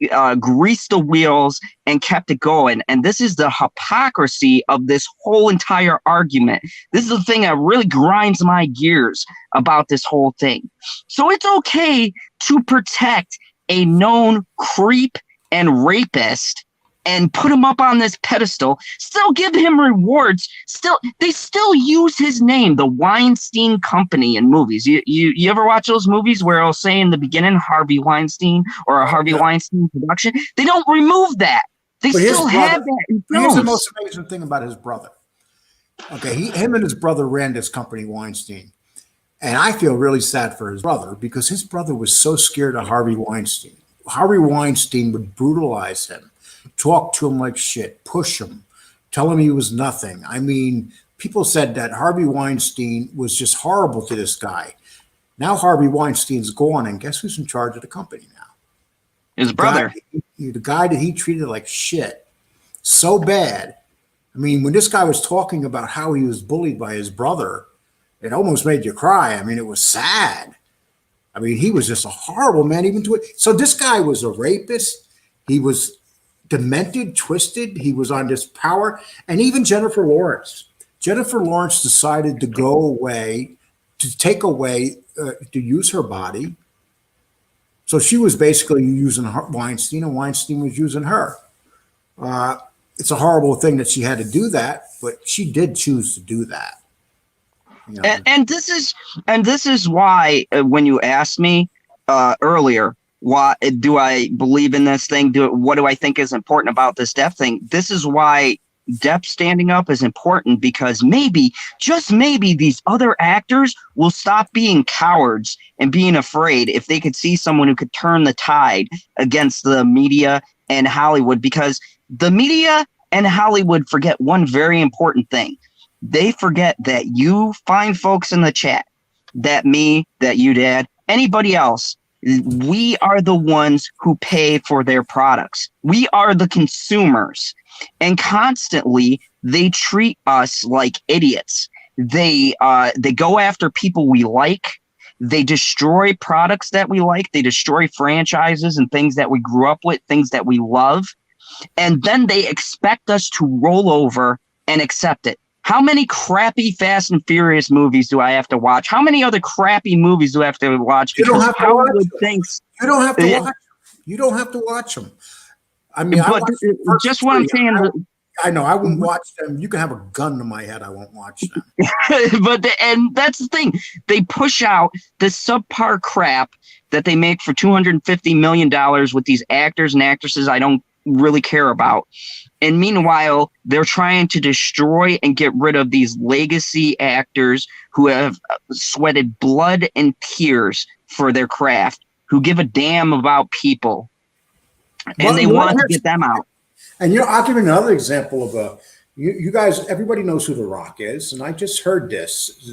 greased the wheels and kept it going. And this is the hypocrisy of this whole entire argument. This is the thing that really grinds my gears about this whole thing. So it's okay to protect a known creep and rapist and put him up on this pedestal, still give him rewards. They still use his name, the Weinstein Company, in movies. You ever watch those movies where it'll say in the beginning Harvey Weinstein or a Harvey Weinstein production? They don't remove that. They still have that in films. Here's the most amazing thing about his brother. Okay, him and his brother ran this company, Weinstein. And I feel really sad for his brother because his brother was so scared of Harvey Weinstein. Harvey Weinstein would brutalize him, talk to him like shit, push him, tell him he was nothing. I mean, people said that Harvey Weinstein was just horrible to this guy. Now Harvey Weinstein's gone, and guess who's in charge of the company now? His brother. The guy that he treated like shit. So bad. I mean, when this guy was talking about how he was bullied by his brother, it almost made you cry. I mean, it was sad. I mean, he was just a horrible man even to it. So this guy was a rapist. He was demented, twisted. He was on this power. And even Jennifer Lawrence. Jennifer Lawrence decided to go away, to take away, to use her body. So she was basically using Weinstein, and Weinstein was using her. It's a horrible thing that she had to do that, but she did choose to do that. You know? And this is why when you asked me earlier, why do I believe in this thing? What do I think is important about this Depp thing? This is why Depp standing up is important, because maybe, just maybe, these other actors will stop being cowards and being afraid if they could see someone who could turn the tide against the media and Hollywood, because the media and Hollywood forget one very important thing. They forget that you fine folks in the chat, that me, that you, Dad, anybody else, we are the ones who pay for their products. We are the consumers. And constantly, they treat us like idiots. They go after people we like. They destroy products that we like. They destroy franchises and things that we grew up with, things that we love. And then they expect us to roll over and accept it. How many crappy Fast and Furious movies do I have to watch? How many other crappy movies do I have to watch? You don't have to watch them. You don't have to watch them. You don't have to watch them. I mean, but just what I'm saying. I know I wouldn't watch them. You can have a gun to my head. I won't watch them. And that's the thing. They push out this subpar crap that they make for $250 million with these actors and actresses I don't really care about. And meanwhile, they're trying to destroy and get rid of these legacy actors who have sweated blood and tears for their craft, who give a damn about people. And they want to get them out. And, you know, I'll give you another example of you guys, everybody knows who The Rock is. And I just heard this.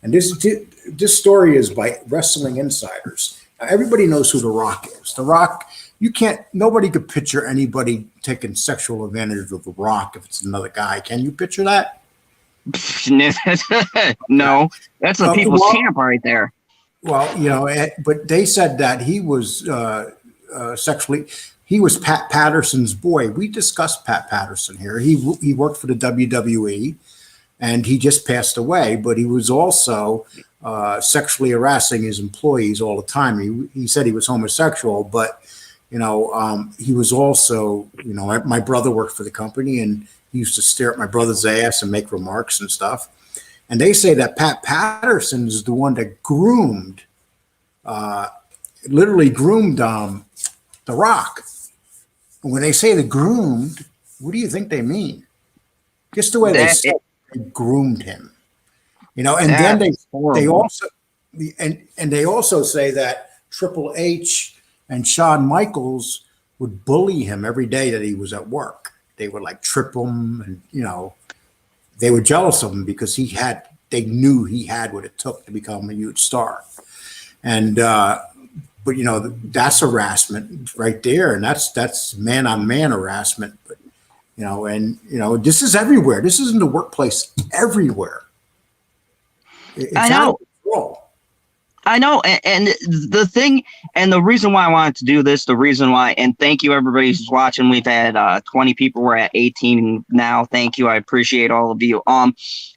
And this story is by Wrestling Insiders. Now, everybody knows who The Rock is. The Rock, nobody could picture anybody taking sexual advantage of The Rock if it's another guy. Can you picture that? No, that's the people's camp right there. Well, you know, but they said that he was he was Pat Patterson's boy. We discussed Pat Patterson here. He worked for the WWE, and he just passed away. But he was also sexually harassing his employees all the time. He said he was homosexual, but you know, he was also, you know, my brother worked for the company, and he used to stare at my brother's ass and make remarks and stuff. And they say that Pat Patterson is the one that literally groomed The Rock. And when they say the groomed, what do you think they mean? Just the way they said they groomed him. You know, and then they also say that Triple H and Shawn Michaels would bully him every day that he was at work. They would like trip him, and you know, they were jealous of him because they knew he had what it took to become a huge star. And but you know, that's harassment right there, and that's man on man harassment. But you know, and you know, this is everywhere. This is in the workplace everywhere. It's I know. I know, and the thing, and the reason why I wanted to do this, the reason why, and thank you everybody who's watching. We've had 20 people. We're at 18 now. Thank you. I appreciate all of you.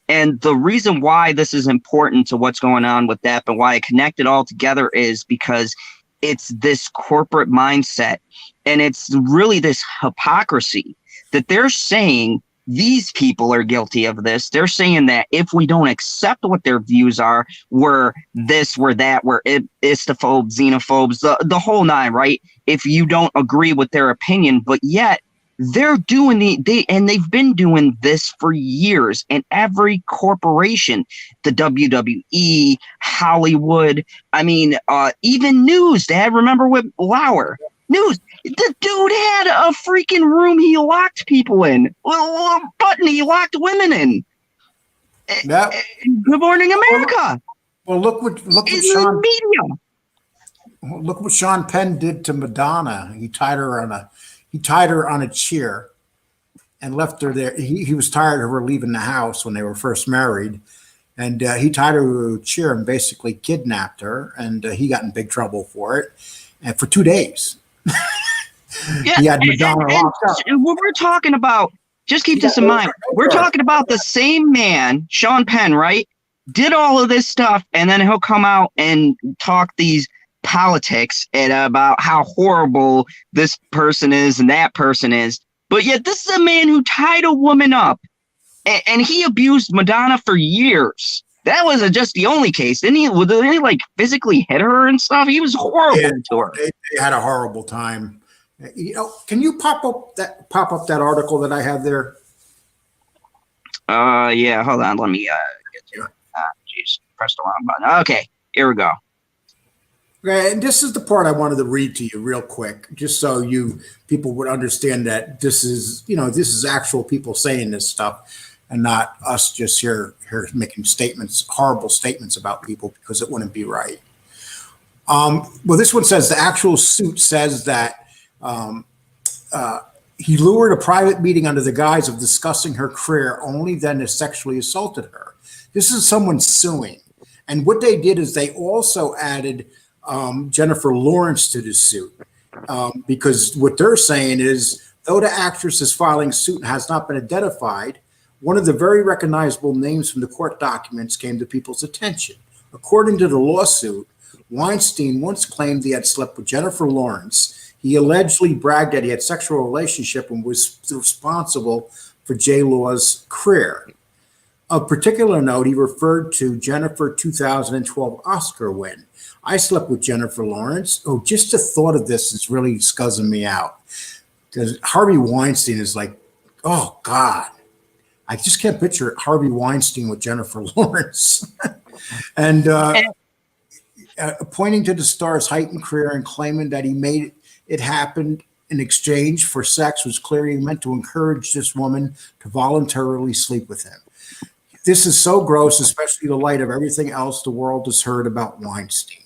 And the reason why this is important to what's going on with Depp and why I connect it all together is because it's this corporate mindset, and it's really this hypocrisy that they're saying these people are guilty of this. They're saying that if we don't accept what their views are, we're this, we're that, we're istophobes, xenophobes, the whole nine, right? If you don't agree with their opinion, but yet they're doing they've been doing this for years, and every corporation, the WWE, Hollywood, I mean, even news, Dad, remember with Lauer? News. The dude had a freaking room he locked people in. Well, a button he locked women in. Yeah. Good Morning America. Well, look what Sean Penn did to Madonna. He tied her on a chair and left her there. He was tired of her leaving the house when they were first married, and he tied her to a chair and basically kidnapped her. And he got in big trouble for it, and for 2 days. Yeah, he had Madonna locked up. What we're talking about, just keep this in mind. We're talking about the same man, Sean Penn, right? Did all of this stuff, and then he'll come out and talk these politics and about how horrible this person is and that person is. But yet this is a man who tied a woman up, and he abused Madonna for years. That wasn't just the only case. Didn't he like physically hit her and stuff? He was horrible to her. They had a horrible time. You know, can you pop up that article that I have there? Yeah, hold on. Let me get to it. Jeez, press the wrong button. Okay, here we go. Okay, and this is the part I wanted to read to you real quick, just so you people would understand that this is actual people saying this stuff, and not us just here making horrible statements about people, because it wouldn't be right. Well, this one says the actual suit says that he lured a private meeting under the guise of discussing her career, only then has sexually assaulted her. This is someone suing. And what they did is they also added Jennifer Lawrence to the suit, because what they're saying is, though the actress is filing suit and has not been identified, one of the very recognizable names from the court documents came to people's attention. According to the lawsuit, Weinstein once claimed he had slept with Jennifer Lawrence. He allegedly bragged that he had sexual relationship and was responsible for J-Law's career. Of particular note, he referred to Jennifer's 2012 Oscar win. I slept with Jennifer Lawrence. Oh, just the thought of this is really scuzzing me out. Because Harvey Weinstein is like, oh God, I just can't picture Harvey Weinstein with Jennifer Lawrence. And pointing to the star's heightened career and claiming that he made it happen in exchange for sex was clearly meant to encourage this woman to voluntarily sleep with him. This is so gross, especially in the light of everything else the world has heard about Weinstein.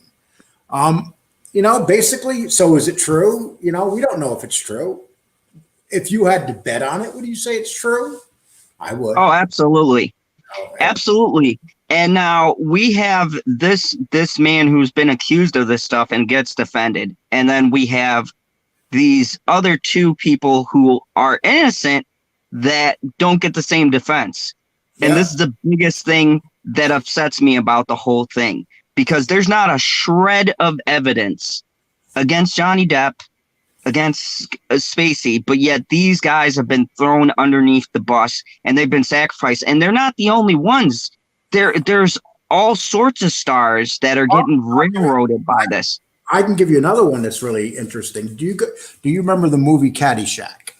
Basically, so is it true? We don't know if it's true. If you had to bet on it, would you say it's true? I would. Oh, absolutely. Okay. Absolutely. And now we have this man who's been accused of this stuff and gets defended. And then we have these other two people who are innocent that don't get the same defense. And this is the biggest thing that upsets me about the whole thing, because there's not a shred of evidence against Johnny Depp, against Spacey, but yet these guys have been thrown underneath the bus and they've been sacrificed. And they're not the only ones. There's all sorts of stars that are getting railroaded by this. I can give you another one that's really interesting. Do you remember the movie Caddyshack?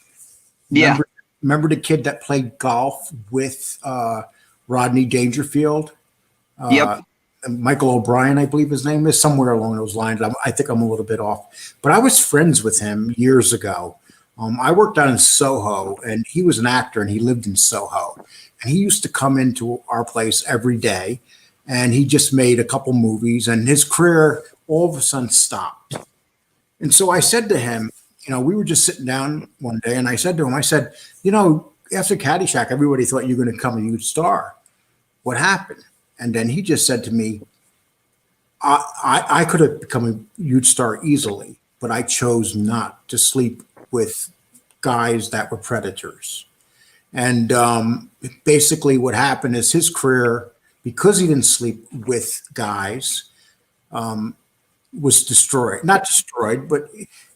Yeah. Remember the kid that played golf with Rodney Dangerfield? Yep. Michael O'Brien, I believe his name is, somewhere along those lines. I think I'm a little bit off. But I was friends with him years ago. I worked down in Soho, and he was an actor, and he lived in Soho. And he used to come into our place every day, and he just made a couple movies, and his career all of a sudden stopped. And so I said to him, we were just sitting down one day, and I said to him, after Caddyshack, everybody thought you were going to come and you'd star. What happened? And then he just said to me, I could have become a huge star easily, but I chose not to sleep with guys that were predators. And basically, what happened is his career, because he didn't sleep with guys, was destroyed. Not destroyed, but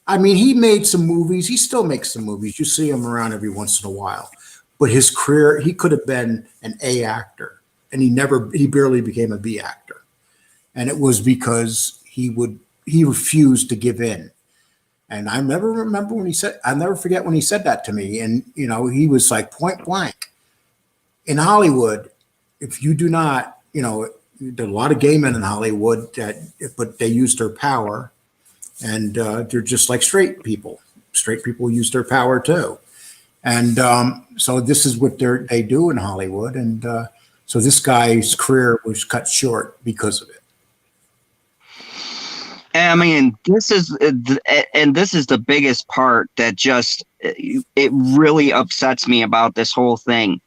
I mean, he made some movies. He still makes some movies. You see him around every once in a while. But his career, he could have been an A actor, and he barely became a B actor. And it was because he refused to give in. And I never remember when I'll never forget when he said that to me. And, he was like point blank. In Hollywood, if you do not, there are a lot of gay men in Hollywood but they use their power, and they're just like straight people. Straight people use their power too. And so this is what they do in Hollywood. And so this guy's career was cut short because of it. I mean, this is the biggest part that just it really upsets me about this whole thing,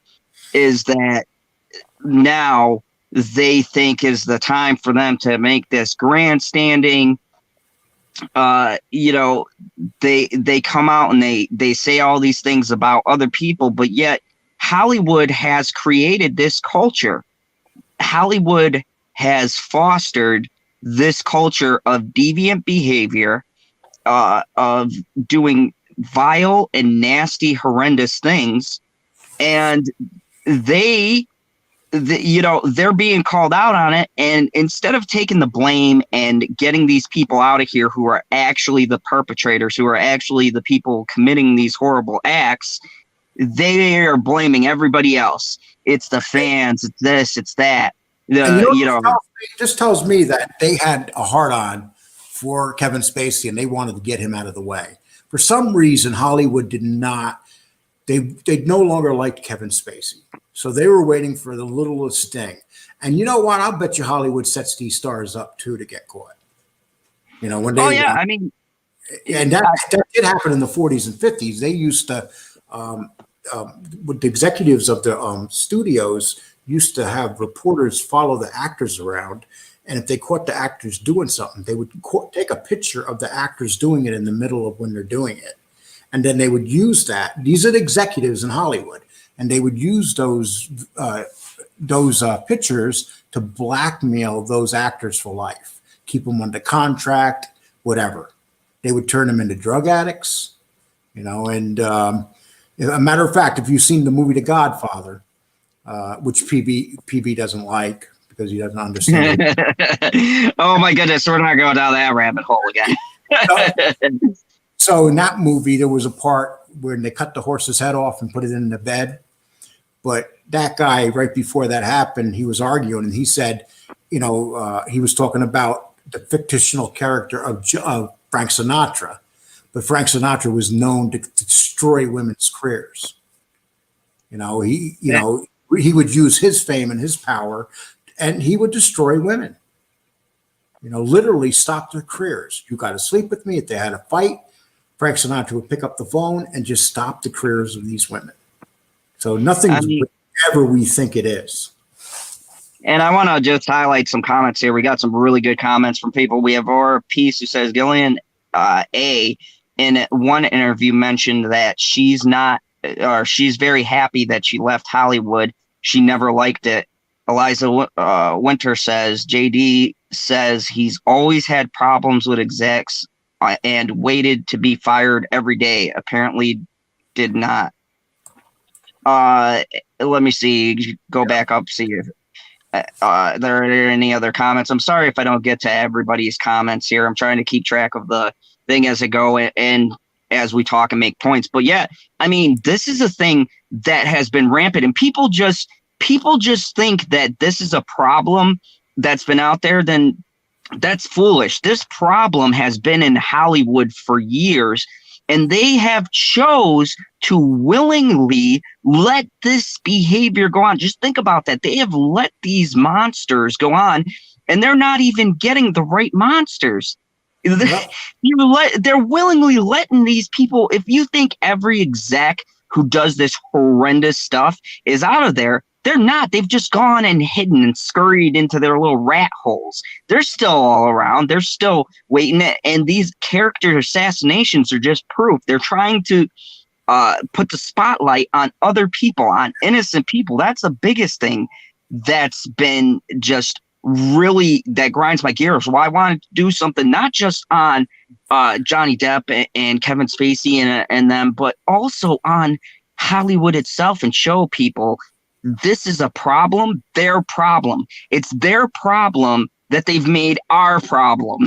is that now they think is the time for them to make this grandstanding. They come out and they say all these things about other people, but yet Hollywood has created this culture. Hollywood has fostered this culture of deviant behavior, of doing vile and nasty, horrendous things, and they're being called out on it. And instead of taking the blame and getting these people out of here who are actually the perpetrators, who are actually the people committing these horrible acts, they are blaming everybody else. It's the fans, it's this, it's that. It just tells me that they had a hard on for Kevin Spacey and they wanted to get him out of the way. For some reason, Hollywood did not, they no longer liked Kevin Spacey. So they were waiting for the littlest thing. And you know what? I'll bet you Hollywood sets these stars up too to get caught. When they, and that did happen in the 40s and 50s. They used to, with the executives of the studios, used to have reporters follow the actors around, and if they caught the actors doing something, they would take a picture of the actors doing it in the middle of when they're doing it, and then they would use that. These are the executives in Hollywood, and they would use those pictures to blackmail those actors for life, keep them under contract, whatever. They would turn them into drug addicts, and a matter of fact, if you've seen the movie The Godfather, which PB doesn't like because he doesn't understand it. Oh my goodness, we're not going down that rabbit hole again. So in that movie, there was a part where they cut the horse's head off and put it in the bed. But that guy, right before that happened, he was arguing, and he said, he was talking about the fictional character of Frank Sinatra. But Frank Sinatra was known to destroy women's careers. He would use his fame and his power, and he would destroy women. Literally stop their careers. You got to sleep with me. If they had a fight, Frank Sinatra would pick up the phone and just stop the careers of these women. So nothing's whatever we think it is. And I want to just highlight some comments here. We got some really good comments from people. We have our piece who says Gillian A. in one interview mentioned that she's very happy that she left Hollywood. She never liked it. Eliza Winter says, JD says he's always had problems with execs and waited to be fired every day. Apparently did not. Let me see. Go back up, see if there are any other comments. I'm sorry if I don't get to everybody's comments here. I'm trying to keep track of the thing as I go and as we talk and make points. But yeah, I mean, this is a thing that has been rampant, and people just think that this is a problem that's been out there. Then that's foolish. This problem has been in Hollywood for years, and they have chose to willingly let this behavior go on. Just think about that. They have let these monsters go on, and they're not even getting the right monsters. Yep. They're willingly letting these people. If you think every exec who does this horrendous stuff is out of there, They're not. They've just gone and hidden and scurried into their little rat holes. They're still all around. They're still waiting. And these character assassinations are just proof. They're trying to put the spotlight on other people, on innocent people. That's the biggest thing that's been just really, that grinds my gears. Why I wanted to do something not just on Johnny Depp and Kevin Spacey and them, but also on Hollywood itself, and show people this is a problem, their problem. It's their problem that they've made our problem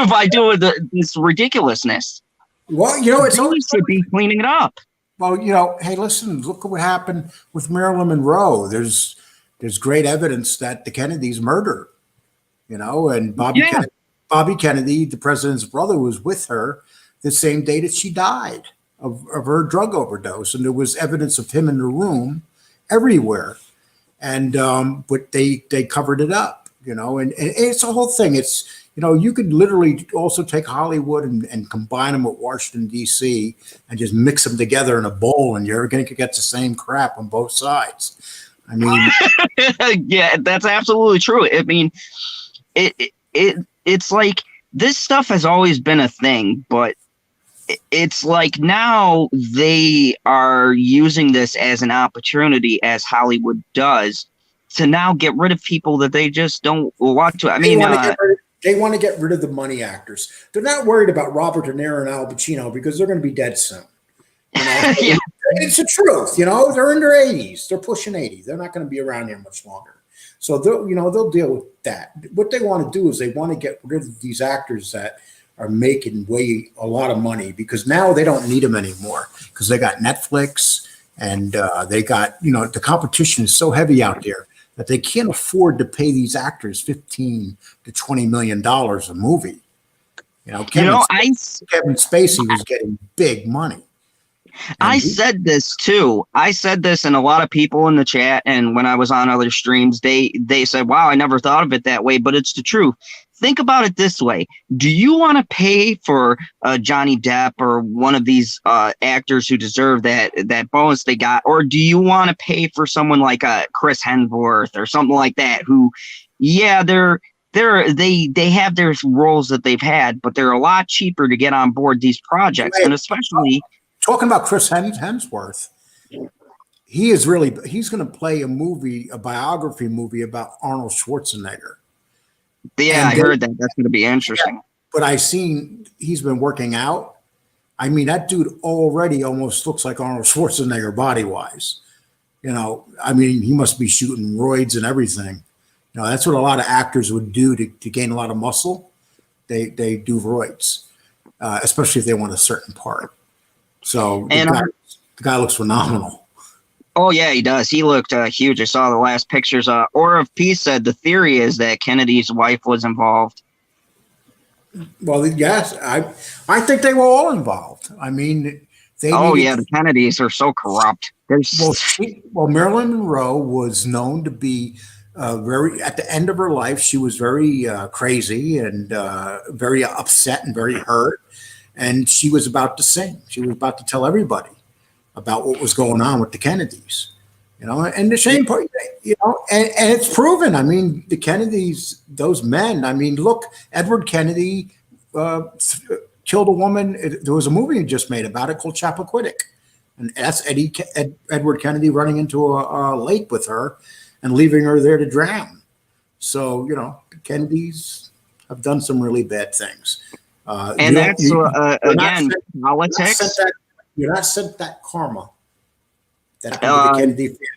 by doing this ridiculousness. Well, you know, they should be cleaning it up. Well, you know, hey, listen, look at what happened with Marilyn Monroe. There's great evidence that the Kennedys murdered, you know, and Bobby Kennedy, the president's brother, was with her the same day that she died of her drug overdose. And there was evidence of him in the room everywhere. And but they covered it up, you know, and it's a whole thing. It's, you know, you could literally also take Hollywood and combine them with Washington, D.C. and just mix them together in a bowl, and you're going to get the same crap on both sides. I mean, yeah, that's absolutely true. I mean, it's like this stuff has always been a thing, but it's like now they are using this as an opportunity, as Hollywood does, to now get rid of people that they just don't want to. I mean, they want to get rid of the money actors. They're not worried about Robert De Niro and Al Pacino because they're going to be dead soon. You know? Yeah. It's the truth, you know. They're in their 80s. They're pushing 80. They're not going to be around here much longer. So they'll deal with that. What they want to do is they want to get rid of these actors that are making a lot of money, because now they don't need them anymore, because they got Netflix and they got, you know, the competition is so heavy out there that they can't afford to pay these actors $15 to $20 million a movie. You know, Kevin Spacey was getting big money. I said this too. I said this, and a lot of people in the chat, and when I was on other streams, they said, wow, I never thought of it that way, but it's the truth. Think about it this way. Do you want to pay for Johnny Depp or one of these actors who deserve that bonus they got? Or do you want to pay for someone like Chris Hemsworth or something like that, who, yeah, they have their roles that they've had, but they're a lot cheaper to get on board these projects. And especially talking about Chris Hemsworth, he's going to play a biography movie about Arnold Schwarzenegger. Yeah, I heard that. That's going to be interesting. Yeah, but I seen he's been working out. I mean, that dude already almost looks like Arnold Schwarzenegger body-wise. You know, I mean, he must be shooting roids and everything. You know, that's what a lot of actors would do to gain a lot of muscle. They do roids, especially if they want a certain part. So the guy looks phenomenal. Oh, yeah, he does. He looked huge. I saw the last pictures. Aura of Peace said the theory is that Kennedy's wife was involved. Well, yes, I think they were all involved. I mean, the Kennedys are so corrupt. Well, Marilyn Monroe was known to be at the end of her life, she was very crazy and very upset and very hurt. And she was about to sing. She was about to tell everybody about what was going on with the Kennedys, you know, and the same part, you know, and it's proven. I mean, the Kennedys, those men, I mean, look, Edward Kennedy killed a woman. There was a movie just made about it called Chappaquiddick. And that's Edward Kennedy running into a lake with her and leaving her there to drown. So, you know, the Kennedys have done some really bad things. And that's, again, politics. You're not sent that karma that the Kennedy family.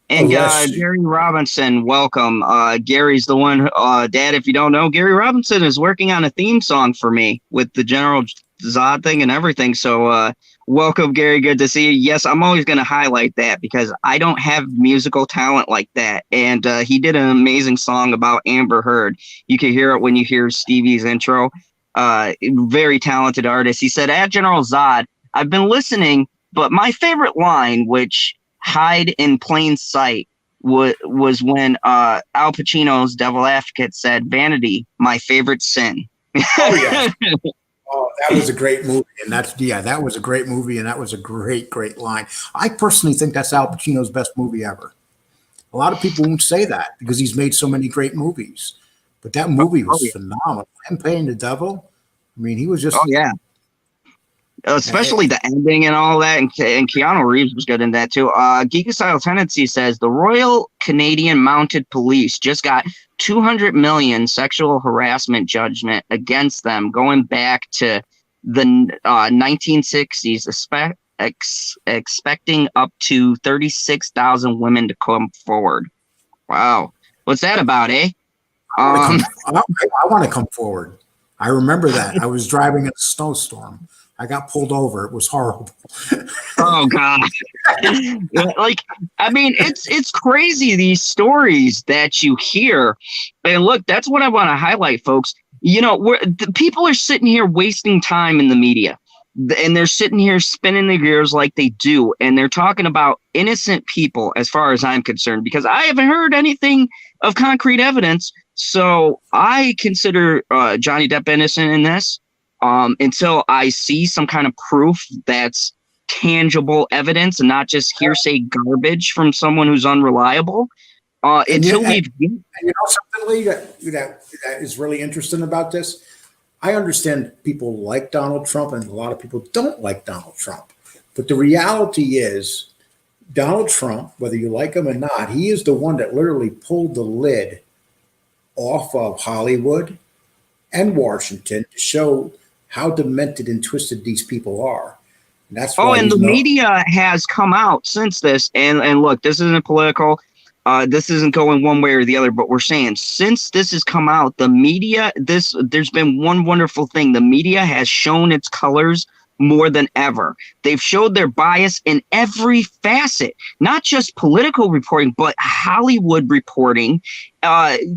And Gary Robinson, welcome. Gary's the one, Dad, if you don't know, Gary Robinson is working on a theme song for me with the General Zod thing and everything. So welcome, Gary. Good to see you. Yes, I'm always going to highlight that because I don't have musical talent like that. And he did an amazing song about Amber Heard. You can hear it when you hear Stevie's intro. Very talented artist. He said, at General Zod, I've been listening, but my favorite line, which hide in plain sight, was when Al Pacino's Devil Advocate said, vanity, my favorite sin. Oh, yeah. Oh, that was a great movie, and that was a great movie, and that was a great line. I personally think that's Al Pacino's best movie ever. A lot of people won't say that because he's made so many great movies, but that movie Oh was yeah. phenomenal. Him playing the devil, I mean, he was Oh just yeah. Especially the ending and all that, and Keanu Reeves was good in that too. Geek Style Tendency says the Royal Canadian Mounted Police just got 200 million sexual harassment judgment against them, going back to the 1960s, expecting up to 36,000 women to come forward. Wow, what's that about, eh? I want to come forward. I remember that. I was driving in a snowstorm. I got pulled over. It was horrible. Oh God. Like, I mean, it's crazy, these stories that you hear. And look, that's what I want to highlight, folks. You know, the people are sitting here wasting time in the media, and they're sitting here spinning their gears like they do, and they're talking about innocent people, as far as I'm concerned, because I haven't heard anything of concrete evidence. So I consider Johnny Depp innocent in this. Until I see some kind of proof that's tangible evidence and not just hearsay garbage from someone who's unreliable. And Until you we've know something, Lee, that is really interesting about this. I understand people like Donald Trump, and a lot of people don't like Donald Trump. But the reality is, Donald Trump, whether you like him or not, he is the one that literally pulled the lid off of Hollywood and Washington to show how demented and twisted these people are. And that's why and the media has come out since this, and look, this isn't political. This isn't going one way or the other, but we're saying since this has come out, the media, there's been one wonderful thing. The media has shown its colors more than ever. They've showed their bias in every facet, not just political reporting, but Hollywood reporting.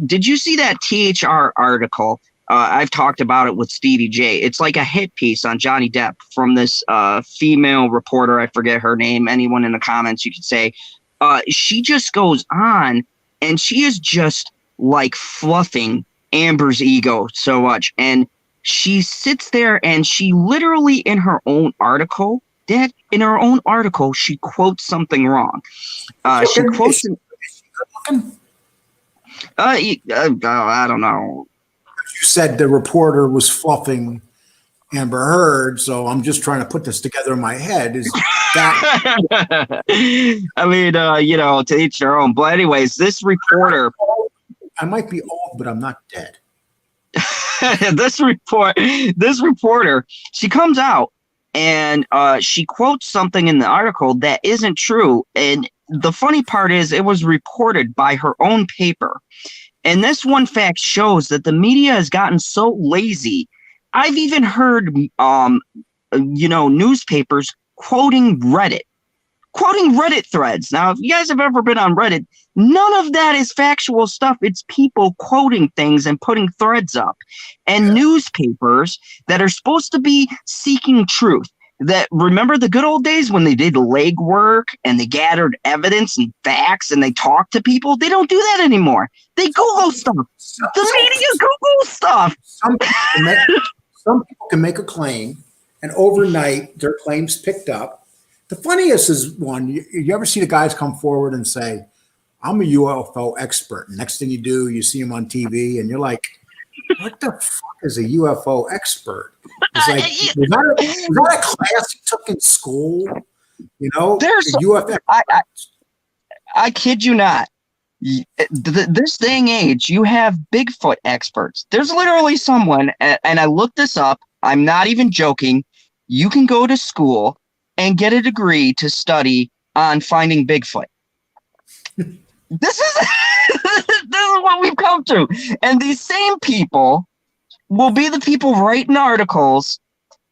Did you see that THR article? I've talked about it with Stevie J. It's like a hit piece on Johnny Depp from this female reporter. I forget her name. Anyone in the comments, you could say. She just goes on, and she is just like fluffing Amber's ego so much. And she sits there and she literally in her own article, she quotes something wrong. She quotes. I don't know. You said the reporter was fluffing Amber Heard, so I'm just trying to put this together in my head. Is that? I mean, to each their own. But anyways, this reporter. I might be old, but I'm not dead. This reporter, she comes out and she quotes something in the article that isn't true. And the funny part is, it was reported by her own paper. And this one fact shows that the media has gotten so lazy. I've even heard, newspapers quoting Reddit threads. Now, if you guys have ever been on Reddit, none of that is factual stuff. It's people quoting things and putting threads up. And newspapers that are supposed to be seeking truth. That remember the good old days when they did legwork and they gathered evidence and facts and they talked to people? They don't do that anymore. They Google stuff. The media Google stuff. Some people can make a claim, and overnight their claims picked up. The funniest is one, you ever see the guys come forward and say, I'm a UFO expert. Next thing you do, you see them on TV and you're like, what the fuck is a UFO expert? It's like, was that a class you took in school? There's UFO. I kid you not. This day and age, you have Bigfoot experts. There's literally someone, and I looked this up. I'm not even joking. You can go to school and get a degree to study on finding Bigfoot. This is what we've come to. And these same people will be the people writing articles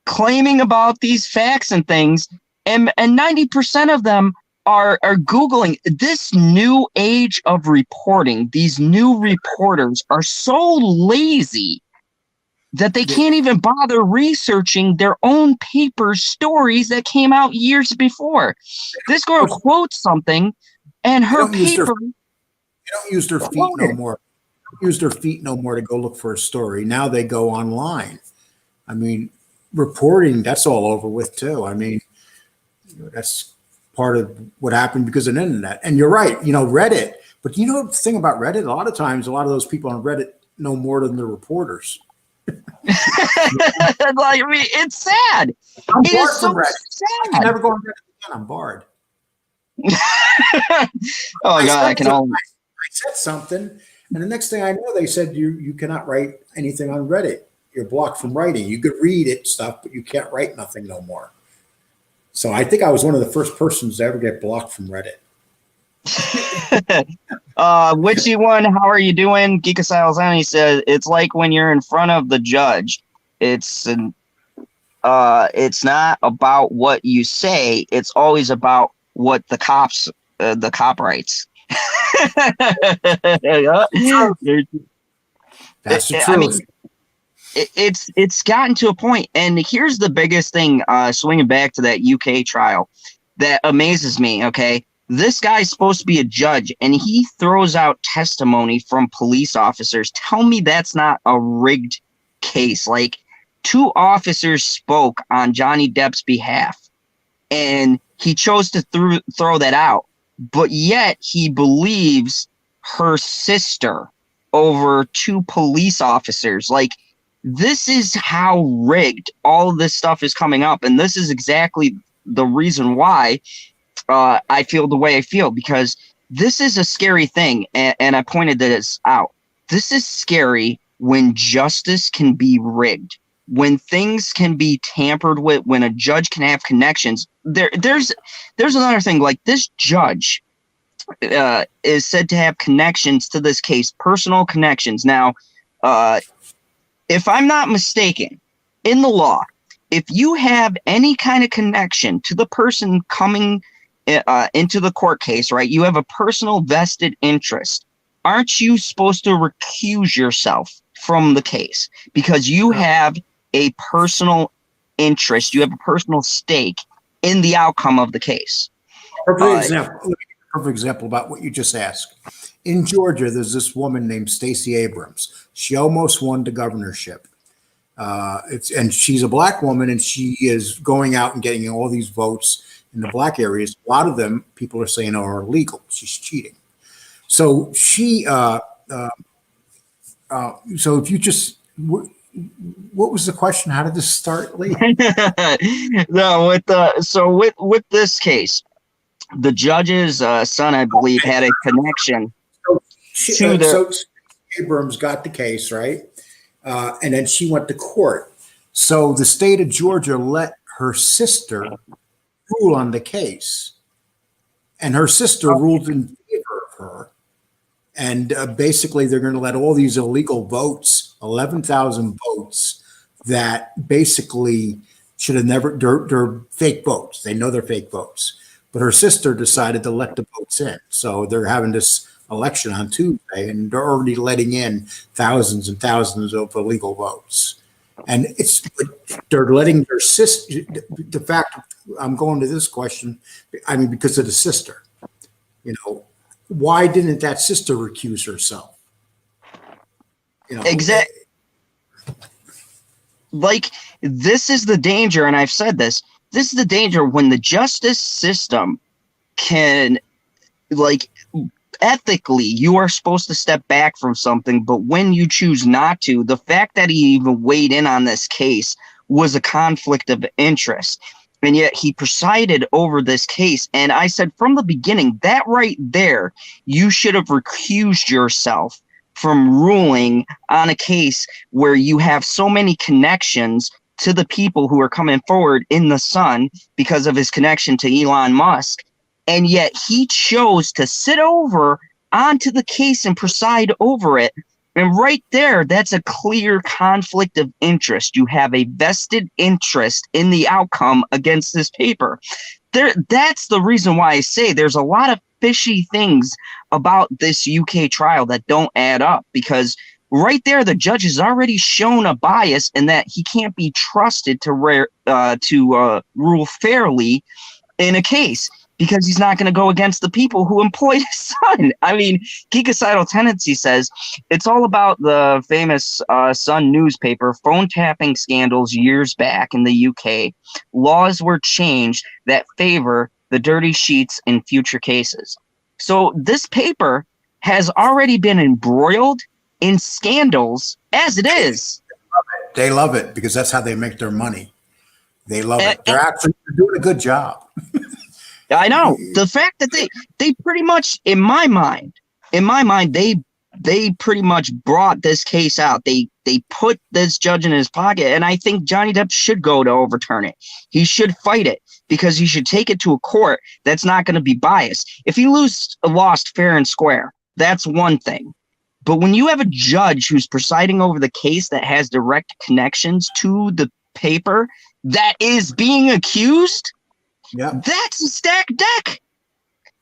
claiming about these facts and things. And 90% of them are Googling. This new age of reporting, these new reporters are so lazy that they can't even bother researching their own paper stories that came out years before. This girl quotes something, and her paper. They don't use their feet no more. They don't use their feet no more to go look for a story. Now they go online. I mean, reporting, that's all over with too. I mean, that's part of what happened because of the internet. And you're right, Reddit. But the thing about Reddit, a lot of times, a lot of those people on Reddit know more than the reporters. Like, I mean, it's sad. I'm It barred is from so Reddit. I can sad. never go on Reddit again. I'm barred. Oh God, I can only. I said something, and the next thing I know, they said you cannot write anything on Reddit. You're blocked from writing. You could read it stuff, but you can't write nothing no more. So I think I was one of the first persons to ever get blocked from Reddit. Witchy one, how are you doing? Geek Asylum he says it's like when you're in front of the judge. It's not about what you say. It's always about what the cop writes. That's the truth. I mean, it's gotten to a point, and here's the biggest thing. Swinging back to that UK trial, that amazes me. Okay, this guy's supposed to be a judge, and he throws out testimony from police officers. Tell me that's not a rigged case. Like, 2 officers spoke on Johnny Depp's behalf, and he chose to throw that out. But yet he believes her sister over 2 police officers. Like, this is how rigged all of this stuff is coming up. And this is exactly the reason why I feel the way I feel, because this is a scary thing. And I pointed this out. This is scary when justice can be rigged, when things can be tampered with, when a judge can have connections. There's another thing. Like, this judge is said to have connections to this case, personal connections. Now, if I'm not mistaken, in the law, if you have any kind of connection to the person coming into the court case, right, you have a personal vested interest. Aren't you supposed to recuse yourself from the case because you have a personal interest, you have a personal stake in the outcome of the case? Perfect example about what you just asked. In Georgia, there's this woman named Stacey Abrams. She almost won the governorship. And she's a black woman, and she is going out and getting all these votes in the black areas. A lot of them, people are saying, are illegal. She's cheating. So so if you just, what was the question? How did this start, Lee? No, with this case, the judge's son, I believe, had a connection So Abrams got the case, right? And then she went to court. So the state of Georgia let her sister rule on the case. And her sister ruled in favor of her. And basically, they're going to let all these illegal votes, 11,000 votes, that basically should have never, they're fake votes. They know they're fake votes. But her sister decided to let the votes in. So they're having this election on Tuesday, and they're already letting in thousands and thousands of illegal votes. And they're letting their sister, the fact, I'm going to this question, I mean, because of the sister, why didn't that sister recuse herself? Exactly. Like, this is the danger, and I've said this. This is the danger when the justice system can, like, ethically, you are supposed to step back from something, but when you choose not to, the fact that he even weighed in on this case was a conflict of interest. And yet he presided over this case. And I said from the beginning, that right there, you should have recused yourself from ruling on a case where you have so many connections to the people who are coming forward in the Sun because of his connection to Elon Musk. And yet he chose to sit over onto the case and preside over it. And right there, that's a clear conflict of interest. You have a vested interest in the outcome against this paper. That's the reason why I say there's a lot of fishy things about this UK trial that don't add up, because right there, the judge has already shown a bias in that he can't be trusted to rule fairly in a case. because he's not going to go against the people who employed his son. I mean, Geekicidal Tendency says it's all about the famous Sun newspaper phone tapping scandals years back in the UK. Laws were changed that favor the dirty sheets in future cases. So this paper has already been embroiled in scandals as it is. They love it because that's how they make their money. They love it. They're actually doing a good job. I know the fact that they pretty much, in my mind, they pretty much brought this case out. They put this judge in his pocket, and I think Johnny Depp should go to overturn it. He should fight it because he should take it to a court that's not going to be biased. If he lost fair and square, that's one thing. But when you have a judge who's presiding over the case that has direct connections to the paper that is being accused, that's a stacked deck.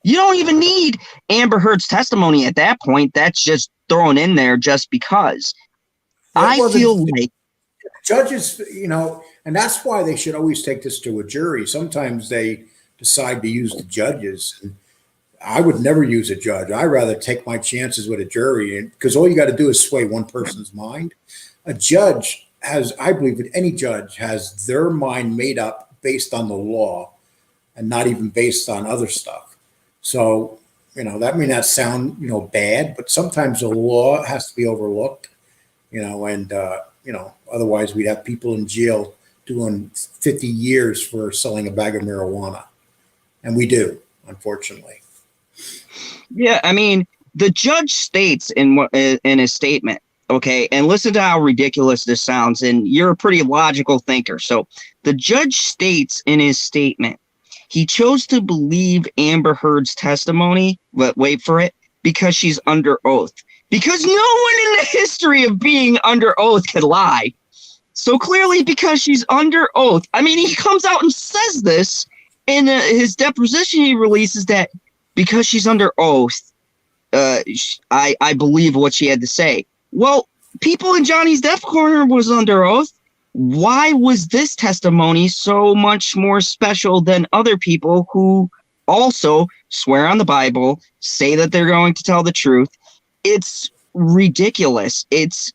You don't even need Amber Heard's testimony at that point. That's just thrown in there just because. I feel like judges, and that's why they should always take this to a jury. Sometimes they decide to use the judges. And I would never use a judge. I'd rather take my chances with a jury, because all you got to do is sway one person's mind. A judge has, I believe that any judge has their mind made up based on the law and not even based on other stuff. So, that may not sound, bad, but sometimes the law has to be overlooked, and otherwise we'd have people in jail doing 50 years for selling a bag of marijuana. And we do, unfortunately. Yeah, I mean, the judge states in his statement, okay, and listen to how ridiculous this sounds, and you're a pretty logical thinker. So the judge states in his statement, he chose to believe Amber Heard's testimony, but wait for it, because she's under oath. Because no one in the history of being under oath could lie. So clearly, because she's under oath, I mean, he comes out and says this in his deposition he releases that because she's under oath, I believe what she had to say. Well, people in Johnny's Depp corner was under oath. Why was this testimony so much more special than other people who also swear on the Bible, say that they're going to tell the truth? It's ridiculous. There's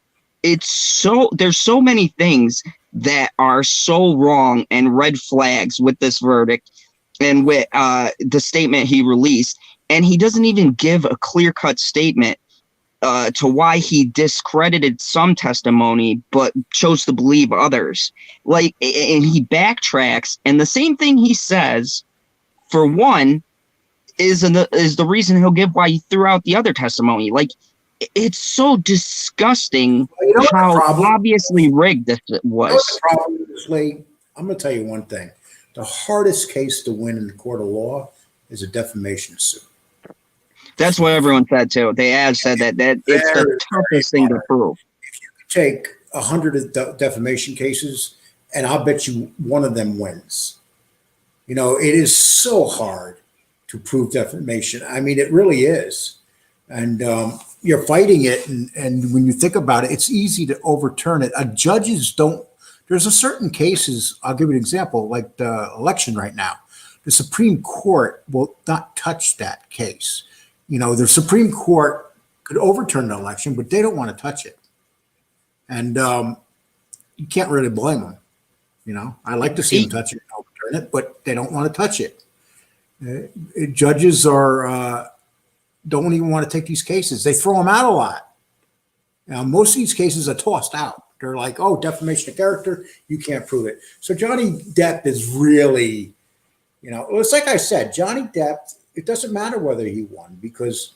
so many things that are so wrong and red flags with this verdict and with the statement he released. And he doesn't even give a clear-cut statement to why he discredited some testimony but chose to believe others. And he backtracks, and the same thing he says, for one, is the reason he'll give why he threw out the other testimony. It's so disgusting how obviously rigged this was. The problem is, Lee, I'm going to tell you one thing. The hardest case to win in the court of law is a defamation suit. That's what everyone said too. They have said that it's the toughest thing to prove. If you could take 100 defamation cases, and I'll bet you one of them wins. It is so hard to prove defamation. I mean, it really is. And you're fighting it. And when you think about it, it's easy to overturn it. Judges don't. There's a certain cases. I'll give you an example, like the election right now. The Supreme Court will not touch that case. The Supreme Court could overturn the election, but they don't want to touch it. And you can't really blame them. I like to see them touch it and overturn it, but they don't want to touch it. Judges don't even want to take these cases. They throw them out a lot. Now, most of these cases are tossed out. They're like, oh, defamation of character, you can't prove it. So Johnny Depp is really, it's like I said, Johnny Depp, it doesn't matter whether he won because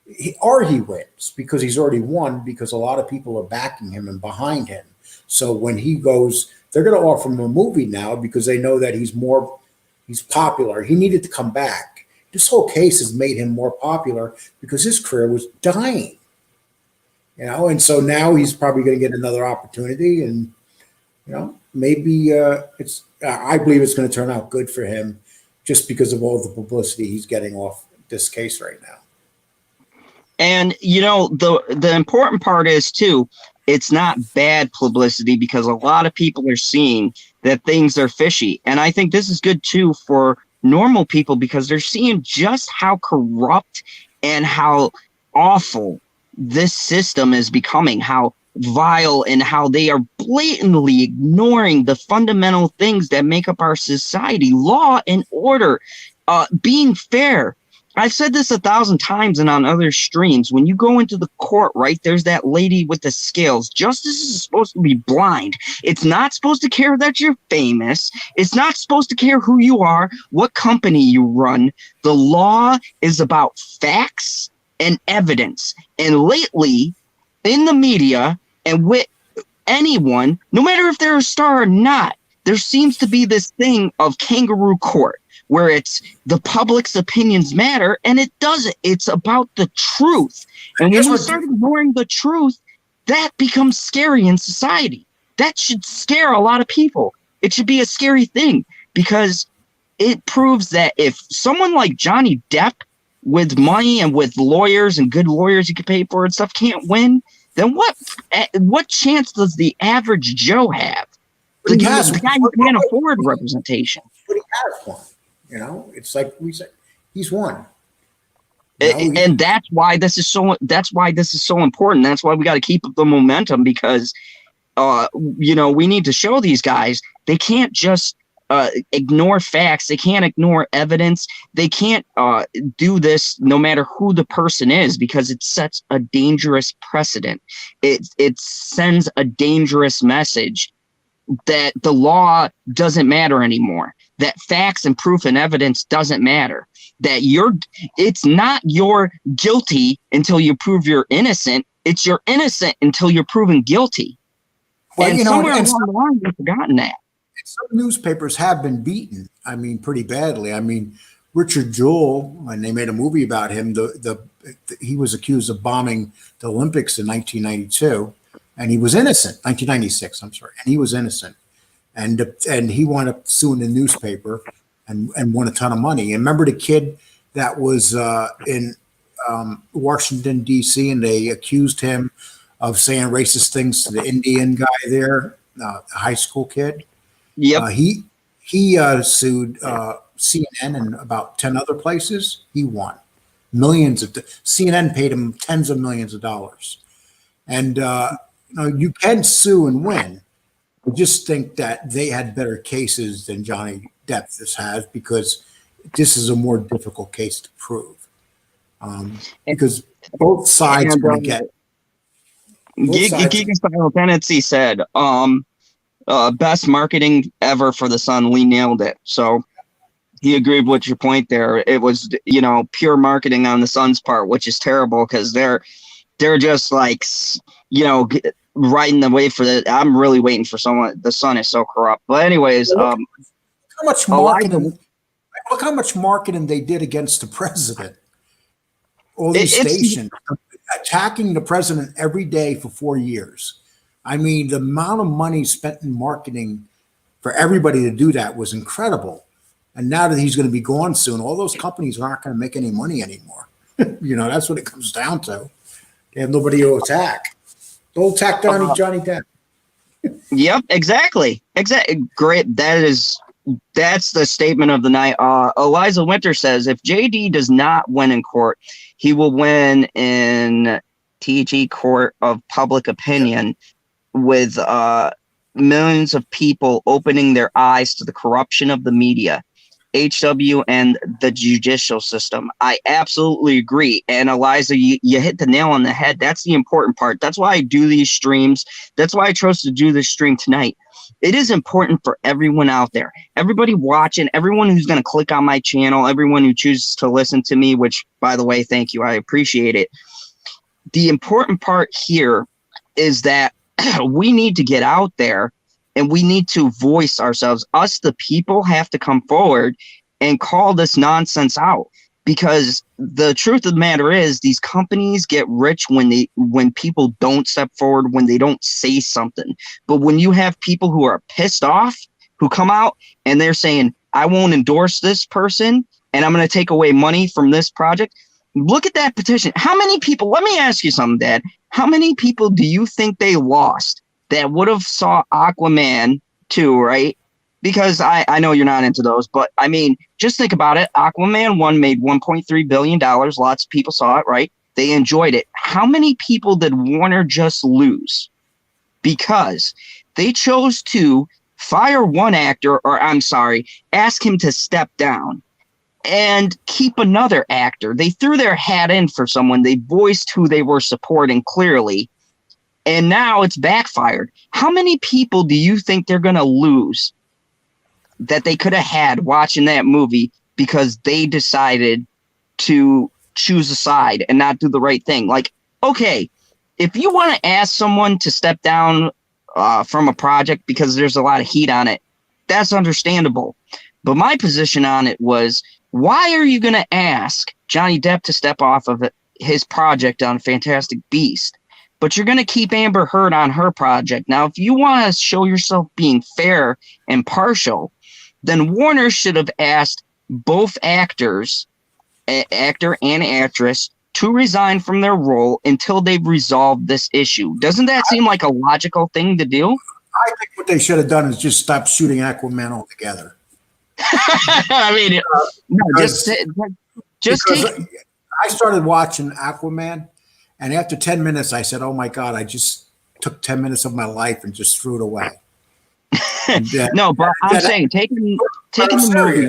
he wins because he's already won because a lot of people are backing him and behind him. So when he goes, they're going to offer him a movie now because they know that he's popular. He needed to come back. This whole case has made him more popular because his career was dying. And so now he's probably going to get another opportunity, and maybe I believe it's going to turn out good for him, just because of all the publicity he's getting off this case right now. And the important part is too, it's not bad publicity because a lot of people are seeing that things are fishy, and I think this is good too for normal people because they're seeing just how corrupt and how awful this system is becoming, how vile, and how they are blatantly ignoring the fundamental things that make up our society: law and order, being fair. I've said this 1,000 times and on other streams. When you go into the court, right, there's that lady with the scales. Justice is supposed to be blind. It's not supposed to care that you're famous. It's not supposed to care who you are, what company you run. The law is about facts and evidence. And lately, in the media and with anyone, no matter if they're a star or not, there seems to be this thing of kangaroo court, where it's the public's opinions matter, and it doesn't. It's about the truth. And when we start ignoring the truth, that becomes scary in society. That should scare a lot of people. It should be a scary thing, because it proves that if someone like Johnny Depp, with money and with lawyers and good lawyers you can pay for and stuff, can't win, then what chance does the average Joe have? The guy who can't afford representation. But he has one. You know, it's like we said, he's won. And that's why this is so. That's why this is so important. That's why we got to keep up the momentum, because, we need to show these guys they can't just ignore facts. They can't ignore evidence. They can't do this no matter who the person is, because it sets a dangerous precedent. It sends a dangerous message that the law doesn't matter anymore, that facts and proof and evidence doesn't matter, that it's not you're guilty until you prove you're innocent. It's you're innocent until you're proven guilty. Well, and somewhere along the line, we've forgotten that. Some newspapers have been beaten, pretty badly. Richard Jewell, when they made a movie about him, he was accused of bombing the Olympics in 1992. And he was innocent. 1996, I'm sorry, and he was innocent, and he wound up suing the newspaper and won a ton of money. And remember the kid that was in Washington D.C. and they accused him of saying racist things to the Indian guy there, a high school kid. Yep. He sued CNN and about 10 other places. He won CNN paid him tens of millions of dollars, and. You can sue and win. I just think that they had better cases than Johnny Depp has, because this is a more difficult case to prove. Because both sides want to get. Geeky Style Tendency said, best marketing ever for the Sun. We nailed it. So he agreed with your point there. It was, pure marketing on the Sun's part, which is terrible, because they're just like, riding the way for the. I'm really waiting for someone. The Sun is so corrupt. But anyways, how much marketing? Look how much marketing they did against the president. All these stations attacking the president every day for 4 years. The amount of money spent in marketing for everybody to do that was incredible. And now that he's going to be gone soon, all those companies aren't going to make any money anymore. That's what it comes down to. They have nobody to attack. Don't attack Johnny Depp. Yep, exactly. Great. That's the statement of the night. Eliza Winter says, if JD does not win in court, he will win in TG court of public opinion, with millions of people opening their eyes to the corruption of the media, HW, and the judicial system. I absolutely agree. And Eliza, you hit the nail on the head. That's the important part. That's why I do these streams. That's why I chose to do this stream tonight. It is important for everyone out there, everybody watching, everyone who's going to click on my channel, everyone who chooses to listen to me, which, by the way, thank you. I appreciate it. The important part here is that we need to get out there and we need to voice ourselves. Us, the people, have to come forward and call this nonsense out, because the truth of the matter is these companies get rich when people don't step forward, when they don't say something. But when you have people who are pissed off, who come out and they're saying, I won't endorse this person and I'm going to take away money from this project. Look at that petition. How many people, let me ask you something, Dad. How many people do you think they lost that would have saw Aquaman 2, right? because I know you're not into those, but I mean, just think about it. Aquaman 1 made $1.3 billion. Lots of people saw it, right? They enjoyed it. How many people did Warner just lose? Because they chose to fire one actor, or I'm sorry, ask him to step down and keep another actor. They threw their hat in for someone. They voiced who they were supporting clearly. And now it's backfired. How many people do you think they're going to lose that they could have had watching that movie because they decided to choose a side and not do the right thing? Like, okay, if you want to ask someone to step down from a project because there's a lot of heat on it, that's understandable. But my position on it was, why are you going to ask Johnny Depp to step off of his project on Fantastic Beast, but you're going to keep Amber Heard on her project? Now, if you want to show yourself being fair and partial, then Warner should have asked both actors, actor and actress, to resign from their role until they've resolved this issue. Doesn't that seem like a logical thing to do? I think what they should have done is just stop shooting Aquaman altogether. I mean, no, just take. I started watching Aquaman, and after 10 minutes, I said, "Oh my God!" I just took 10 minutes of my life and just threw it away. No, but I'm saying taking the movie.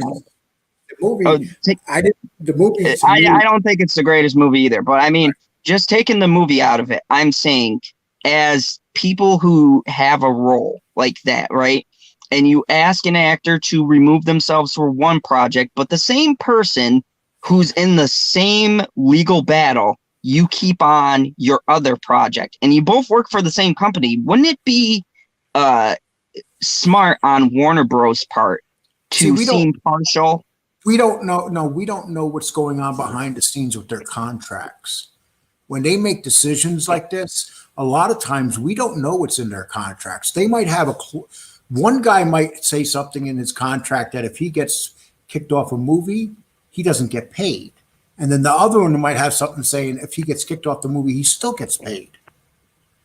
The movie. I don't think it's the greatest movie either. But I mean, just taking the movie out of it, I'm saying, as people who have a role like that, right? And you ask an actor to remove themselves for one project, but the same person who's in the same legal battle, you keep on your other project, and you both work for the same company. Wouldn't it be smart on Warner Bros. Part to seem partial? We don't know. No, we don't know what's going on behind the scenes with their contracts. When they make decisions like this, a lot of times we don't know what's in their contracts. They might have one guy might say something in his contract that if he gets kicked off a movie, he doesn't get paid. And then the other one might have something saying if he gets kicked off the movie, he still gets paid.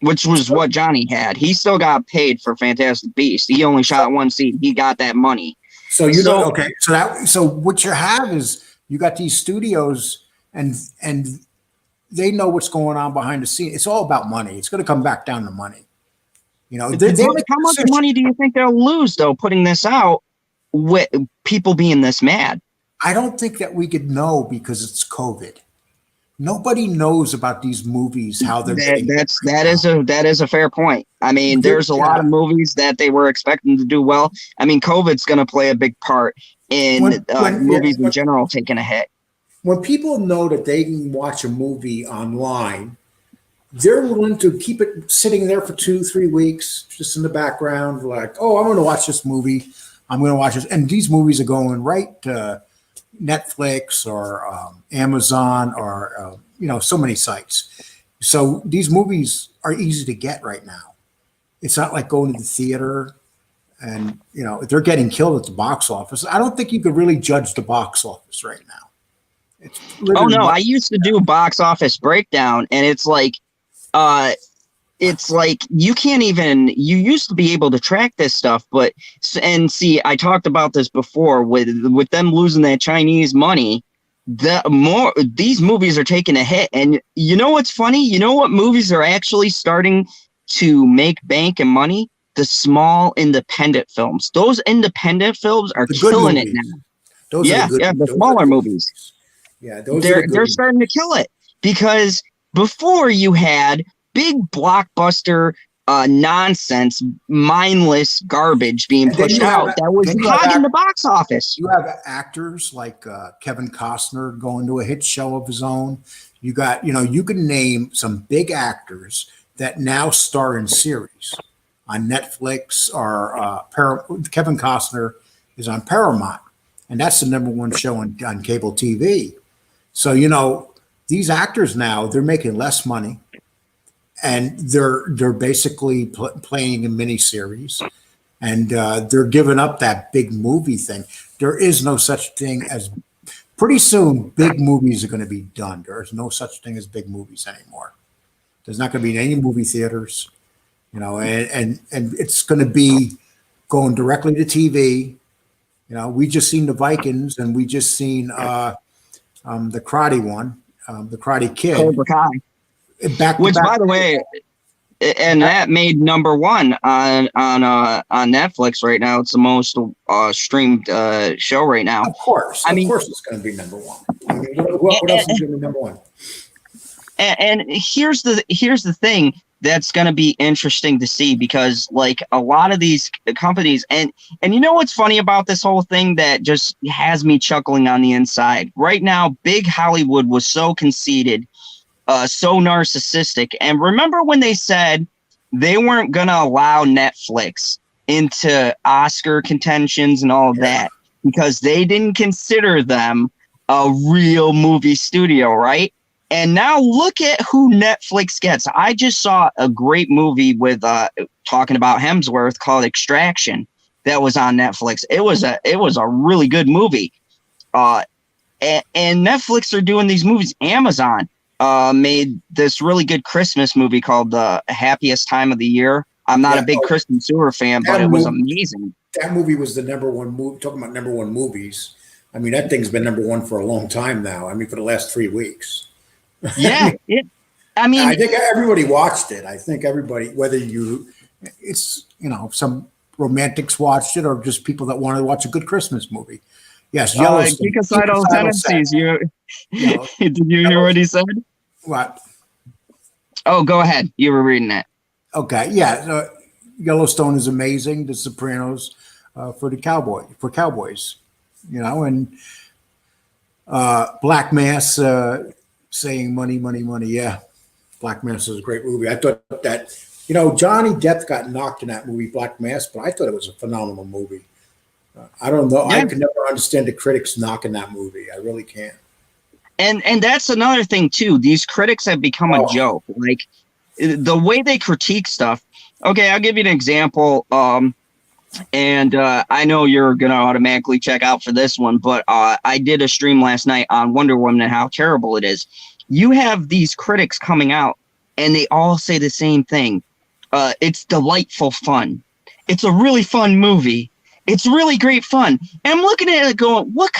Which was what Johnny had. He still got paid for Fantastic Beast. He only shot one scene. He got that money. So okay. So what you have is you got these studios and they know what's going on behind the scene. It's all about money. It's going to come back down to money. You know, how much money do you think they'll lose though putting this out with people being this mad? I don't think that we could know because it's COVID. Nobody knows about these movies, how they're that is a fair point. I mean, there's a lot of movies that they were expecting to do well. I mean, COVID's going to play a big part in movies in general taking a hit. When people know that they can watch a movie online, they're willing to keep it sitting there for 2-3 weeks, just in the background, like, oh, I'm going to watch this movie. I'm going to watch this. And these movies are going right to Netflix or Amazon or, so many sites. So these movies are easy to get right now. It's not like going to the theater and, they're getting killed at the box office. I don't think you could really judge the box office right now. I used to do box office breakdown, and it's like you can't even, you used to be able to track this stuff, and see, I talked about this before with them losing that Chinese money, these movies are taking a hit. And you know what's funny? You know what movies are actually starting to make bank and money? The small independent films. Those independent films are killing it now. The smaller movies. Yeah, they're starting to kill it, because before you had big blockbuster nonsense, mindless garbage being pushed out that was hogging the box office. You have actors like Kevin Costner going to a hit show of his own. You got, you can name some big actors that now star in series on Netflix or Kevin Costner is on Paramount, and that's the #1 show on cable TV. So, these actors now, they're making less money, and they're basically playing a miniseries, and they're giving up that big movie thing. There is no such thing as, pretty soon, big movies are going to be done. There is no such thing as big movies anymore. There's not going to be any movie theaters, and it's going to be going directly to TV. You know, we just seen the Vikings, and we just seen the Karate one, the Karate Kid. Cobra Kai. Which, by the way, and that made #1 on Netflix right now. It's the most streamed show right now. Of course, of course, it's going to be #1. I mean, what else is going to be #1? And here's the thing that's going to be interesting to see, because like a lot of these companies, and you know what's funny about this whole thing that just has me chuckling on the inside right now? Big Hollywood was so conceited, so narcissistic. And remember when they said they weren't going to allow Netflix into Oscar contentions and all of that because they didn't consider them a real movie studio, right? And now look at who Netflix gets. I just saw a great movie with talking about Hemsworth called Extraction that was on Netflix. It was a really good movie. And Netflix are doing these movies. Amazon made this really good Christmas movie called The Happiest Time of the Year. I'm not a big Kristen Stewart fan, but it was amazing. That movie was the #1 movie. Talking about #1 movies. I mean, that thing's been #1 for a long time now. I mean, for the last 3 weeks. Yeah, I mean, I think everybody watched it. I think everybody, whether some romantics watched it or just people that wanted to watch a good Christmas movie. Yes, Yellowstone. Geekocidal tendencies. Did you hear what he said? What? Oh, go ahead. You were reading it. Okay, yeah. Yellowstone is amazing. The Sopranos for cowboys, you know, and Black Mass. Saying money, money, money. Yeah. Black Mass is a great movie. I thought that, Johnny Depp got knocked in that movie, Black Mass, but I thought it was a phenomenal movie. I don't know. Yeah. I can never understand the critics knocking that movie. I really can't. And that's another thing too. These critics have become a joke. Like the way they critique stuff. Okay, I'll give you an example. And I know you're going to automatically check out for this one, but I did a stream last night on Wonder Woman and how terrible it is. You have these critics coming out, and they all say the same thing. It's delightful fun. It's a really fun movie. It's really great fun. And I'm looking at it going, what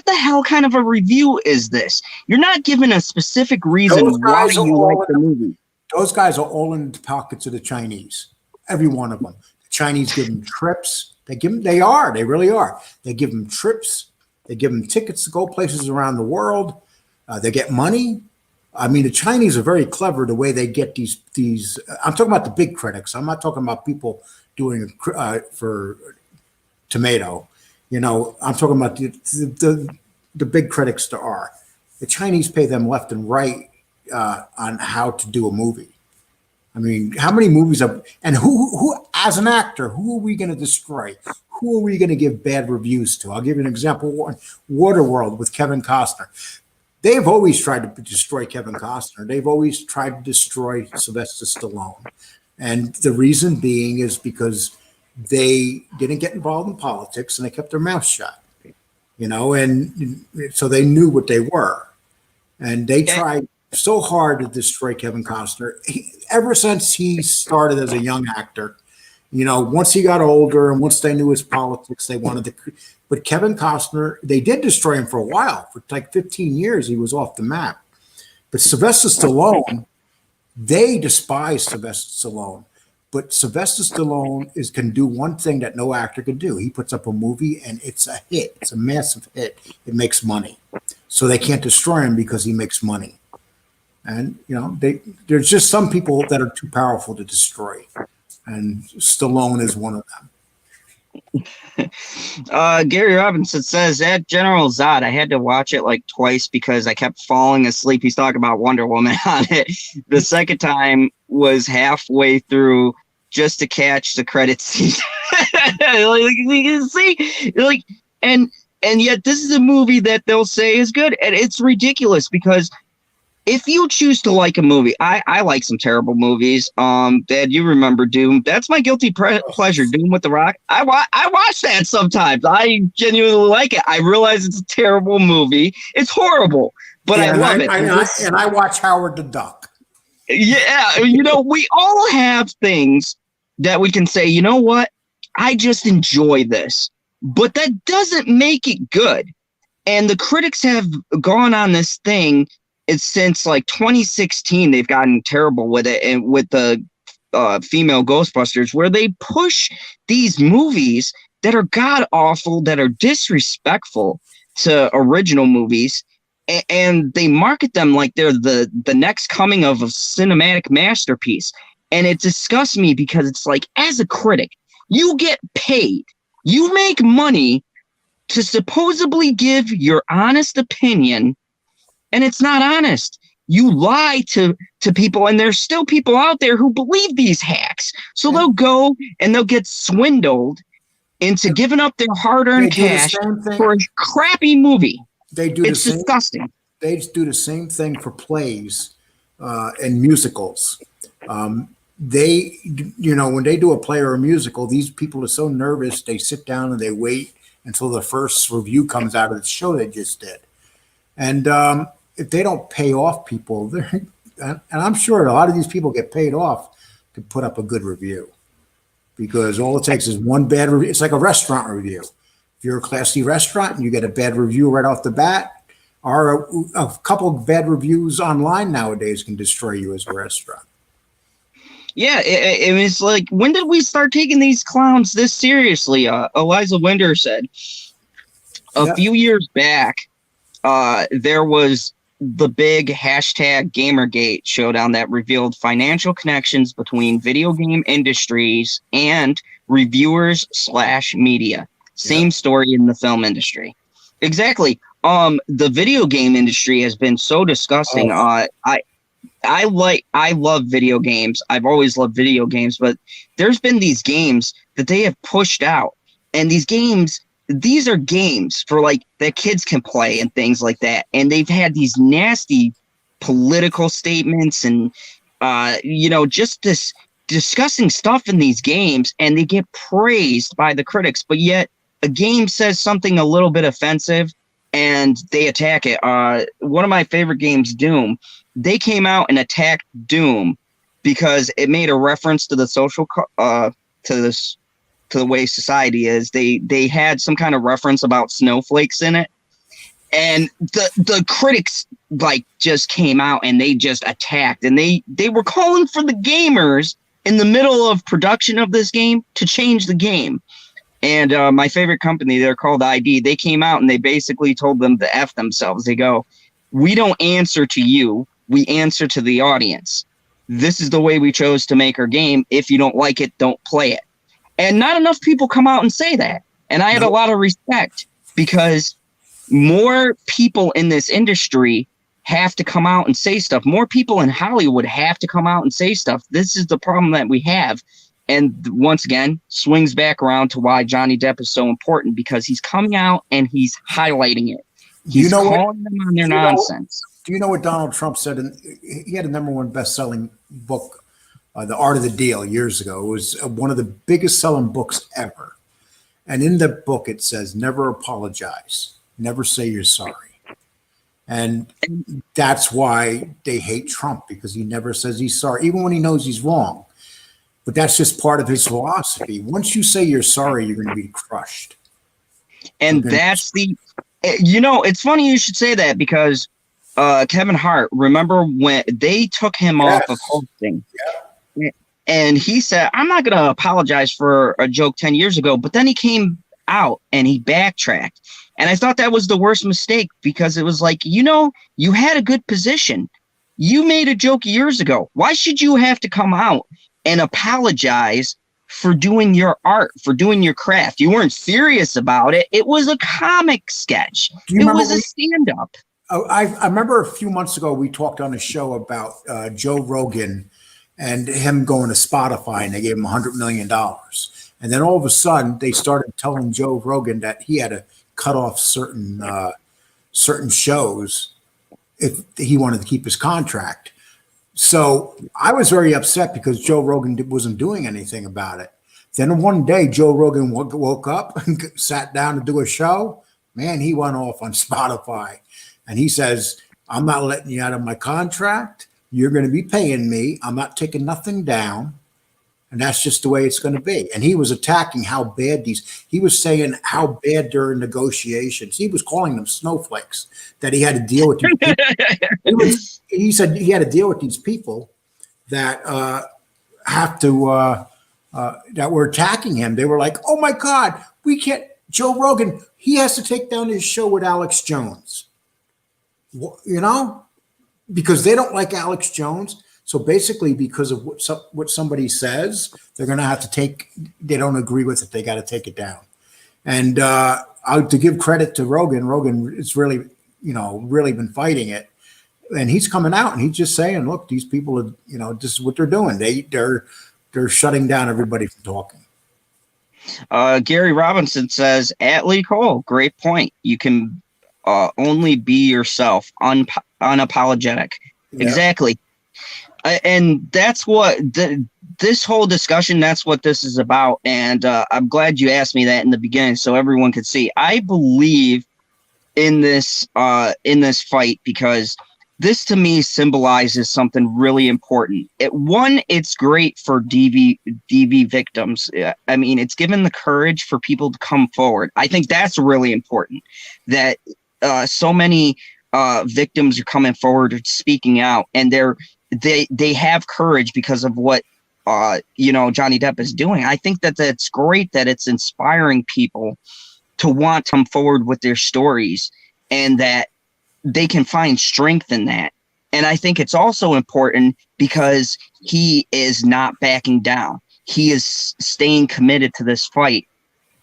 the hell kind of a review is this? You're not giving a specific reason why you like the movie. Those guys are all in the pockets of the Chinese. Every one of them. Chinese give them trips. They really are. They give them trips. They give them tickets to go places around the world. They get money. I mean, the Chinese are very clever the way they get these. I'm talking about the big critics. I'm not talking about people doing for tomato. I'm talking about the big critics there are. The Chinese pay them left and right on how to do a movie. I mean, how many movies and who as an actor, who are we going to destroy? Who are we going to give bad reviews to? I'll give you an example. Waterworld with Kevin Costner. They've always tried to destroy Kevin Costner. They've always tried to destroy Sylvester Stallone. And the reason being is because they didn't get involved in politics and they kept their mouth shut, and so they knew what they were. And they tried so hard to destroy Kevin Costner. Ever since he started as a young actor, once he got older and once they knew his politics, they wanted to. But Kevin Costner, they did destroy him for a while. For like 15 years, he was off the map. But Sylvester Stallone, they despise Sylvester Stallone. But Sylvester Stallone can do one thing that no actor can do. He puts up a movie and it's a hit. It's a massive hit. It makes money. So they can't destroy him because he makes money. And, there's just some people that are too powerful to destroy. And Stallone is one of them. Gary Robinson says, at General Zod, I had to watch it like twice because I kept falling asleep. He's talking about Wonder Woman on it. The second time was halfway through just to catch the credits scene. And yet this is a movie that they'll say is good. And it's ridiculous because if you choose to like a movie, I like some terrible movies. Dad, you remember Doom? That's my guilty pleasure. Doom with the Rock. I watch that sometimes. I genuinely like it. I realize it's a terrible movie. It's horrible, but I love it. And I watch Howard the Duck. Yeah, we all have things that we can say. You know what? I just enjoy this. But that doesn't make it good. And the critics have gone on this thing. It's since like 2016, they've gotten terrible with it, and with the female Ghostbusters, where they push these movies that are god awful, that are disrespectful to original movies, and they market them like they're the next coming of a cinematic masterpiece. And it disgusts me because it's like, as a critic, you get paid, you make money to supposedly give your honest opinion, and it's not honest. You lie to people, and there's still people out there who believe these hacks. So they'll go and they'll get swindled into giving up their hard-earned cash for a crappy movie. It's disgusting. They do the same thing for plays and musicals. They, when they do a play or a musical, these people are so nervous, they sit down and they wait until the first review comes out of the show they just did. And if they don't pay off people, and I'm sure a lot of these people get paid off to put up a good review, because all it takes is one bad review. It's like a restaurant review. If you're a classy restaurant and you get a bad review right off the bat, or a couple of bad reviews online nowadays can destroy you as a restaurant. Yeah, it's like, when did we start taking these clowns this seriously? Eliza Winder said a few years back, there was the big hashtag Gamergate showdown that revealed financial connections between video game industries and reviewers / media. Same story in the film industry. Exactly. The video game industry has been so disgusting. I love video games. I've always loved video games, but there's been these games that they have pushed out, and these are games for like that kids can play and things like that. And they've had these nasty political statements and just this disgusting stuff in these games, and they get praised by the critics, but yet a game says something a little bit offensive and they attack it. One of my favorite games, Doom, they came out and attacked Doom because it made a reference to the social to the way society is. They had some kind of reference about snowflakes in it, and the critics like just came out and they just attacked, and they were calling for the gamers in the middle of production of this game to change the game. And my favorite company, they're called ID. They came out and they basically told them to F themselves. They go, "We don't answer to you. We answer to the audience. This is the way we chose to make our game. If you don't like it, don't play it." And not enough people come out and say that. And I had a lot of respect, because more people in this industry have to come out and say stuff. More people in Hollywood have to come out and say stuff. This is the problem that we have. And once again, swings back around to why Johnny Depp is so important, because he's coming out and he's highlighting it. He's calling them on their nonsense. Do you know what Donald Trump said? He had a #1 best-selling book, The Art of the Deal, years ago. It was one of the biggest selling books ever. And in the book, it says, never apologize. Never say you're sorry. And that's why they hate Trump, because he never says he's sorry, even when he knows he's wrong. But that's just part of his philosophy. Once you say you're sorry, you're going to be crushed. And that's it's funny you should say that, because Kevin Hart, remember when they took him off of hosting? Yeah. And he said, "I'm not going to apologize for a joke 10 years ago." But then he came out and he backtracked. And I thought that was the worst mistake, because it was like, you had a good position. You made a joke years ago. Why should you have to come out and apologize for doing your art, for doing your craft? You weren't serious about it. It was a comic sketch. It was a stand-up. I remember a few months ago, we talked on a show about Joe Rogan and him going to Spotify, and they gave him $100 million. And then all of a sudden, they started telling Joe Rogan that he had to cut off certain shows if he wanted to keep his contract. So I was very upset because Joe Rogan wasn't doing anything about it. Then one day, Joe Rogan woke up and sat down to do a show. Man, he went off on Spotify. And he says, "I'm not letting you out of my contract. You're going to be paying me. I'm not taking nothing down. And that's just the way it's going to be. And he was attacking how bad he was saying how bad during negotiations. He was calling them snowflakes, that he had to deal with these people. He said he had to deal with these people that have to, that were attacking him. They were like, oh my God, we can't, Joe Rogan, he has to take down his show with Alex Jones, because they don't like Alex Jones. So basically, because of what somebody says, they're going to have to they don't agree with it. They got to take it down. And to give credit to Rogan is really, really been fighting it. And he's coming out and he's just saying, look, these people are, this is what they're doing. They're shutting down everybody from talking. Gary Robinson says, Atlee Cole, great point. You can only be yourself, unapologetic. Yeah. Exactly. And that's what this whole discussion, that's what this is about. And I'm glad you asked me that in the beginning so everyone could see. I believe in this fight because this to me symbolizes something really important. It's great for DV victims. I mean, it's given the courage for people to come forward. I think that's really important, that so many victims are coming forward or speaking out, and they have courage because of what Johnny Depp is doing. I think that's great, that it's inspiring people to want to come forward with their stories and that they can find strength in that. And I think it's also important because he is not backing down. He is staying committed to this fight,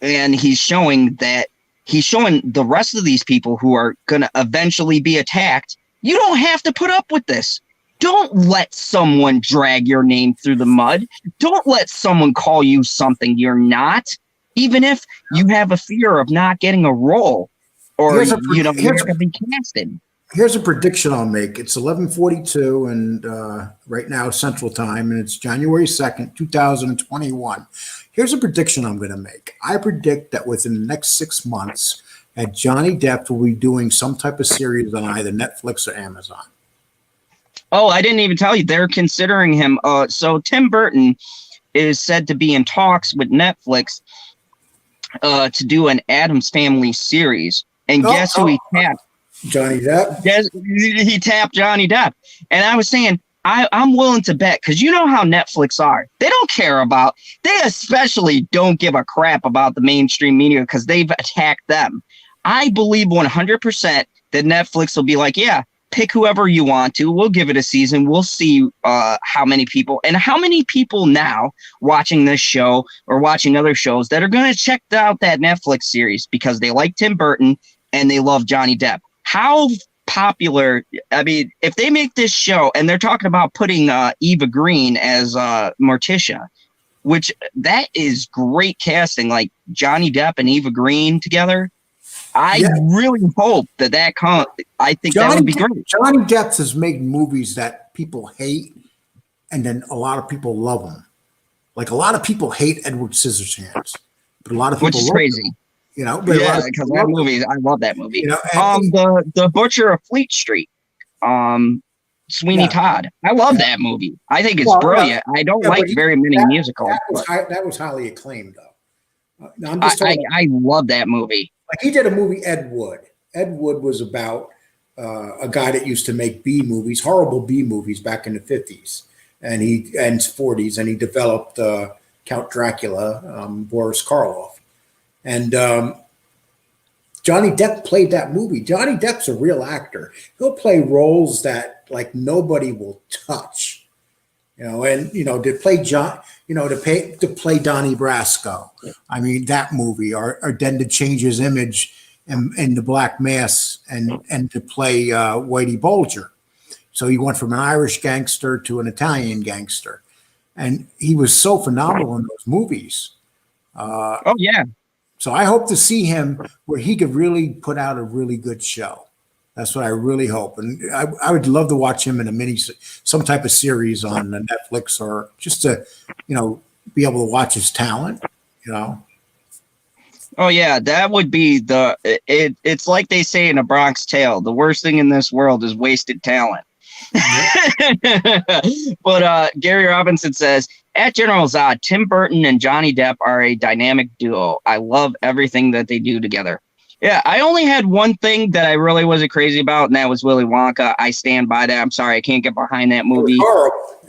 and he's showing the rest of these people who are going to eventually be attacked, you don't have to put up with this. Don't let someone drag your name through the mud. Don't let someone call you something you're not, even if you have a fear of not getting a role or you're going to be casted. Here's a prediction I'll make. It's 11:42 and right now Central Time, and it's January 2nd, 2021. Here's a prediction I'm going to make. I predict that within the next 6 months, that Johnny Depp will be doing some type of series on either Netflix or Amazon. Oh, I didn't even tell you. They're considering him. So Tim Burton is said to be in talks with Netflix to do an Addams Family series. And guess who he tapped? Johnny Depp. He tapped Johnny Depp. And I was saying, I'm willing to bet, because you know how Netflix are. They especially don't give a crap about the mainstream media because they've attacked them. I believe 100% that Netflix will be like, yeah, pick whoever you want to. We'll give it a season. We'll see how many people now watching this show or watching other shows that are going to check out that Netflix series because they like Tim Burton and they love Johnny Depp. How popular, I mean, if they make this show and they're talking about putting Eva Green as Morticia, which that is great casting, like Johnny Depp and Eva Green together. I really hope that comes. I think that would be great. Johnny Depp has made movies that people hate, and then a lot of people love them. Like a lot of people hate Edward Scissorhands, but a lot of people, which is crazy. Him. Because that movie, I love that movie. The Butcher of Fleet Street, Sweeney Todd. I love that movie. I think it's brilliant. I don't like very many musicals. That was highly acclaimed, though. I love that movie. Like he did a movie, Ed Wood. Ed Wood was about a guy that used to make B movies, horrible B movies back in the 50s and 40s, and he developed Count Dracula, Boris Karloff. And Johnny Depp played that movie. Johnny Depp's a real actor. He'll play roles that like nobody will touch. To play to play Donnie Brasco. I mean, that movie, or then to change his image in the Black Mass and to play Whitey Bulger. So he went from an Irish gangster to an Italian gangster. And he was so phenomenal in those movies. So I hope to see him where he could really put out a really good show. That's what I really hope. And I would love to watch him in some type of series on Netflix, or just to, be able to watch his talent, Oh yeah, that would be it's like they say in A Bronx Tale, the worst thing in this world is wasted talent. But Gary Robinson says, At General Zod, Tim Burton and Johnny Depp are a dynamic duo. I love everything that they do together. Yeah, I only had one thing that I really wasn't crazy about, and that was Willy Wonka. I stand by that. I'm sorry, I can't get behind that movie.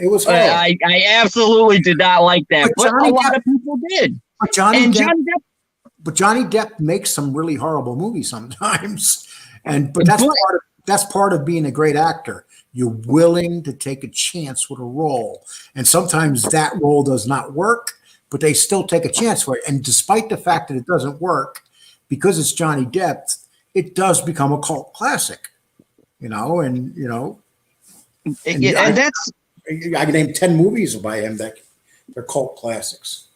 It was horrible. I absolutely did not like that, but a lot of people did. But Johnny Depp makes some really horrible movies sometimes, but that's part of being a great actor. You're willing to take a chance with a role, and sometimes that role does not work, but they still take a chance for it. And despite the fact that it doesn't work, because it's Johnny Depp, it does become a cult classic, and that's. I can name 10 movies by him that they're cult classics.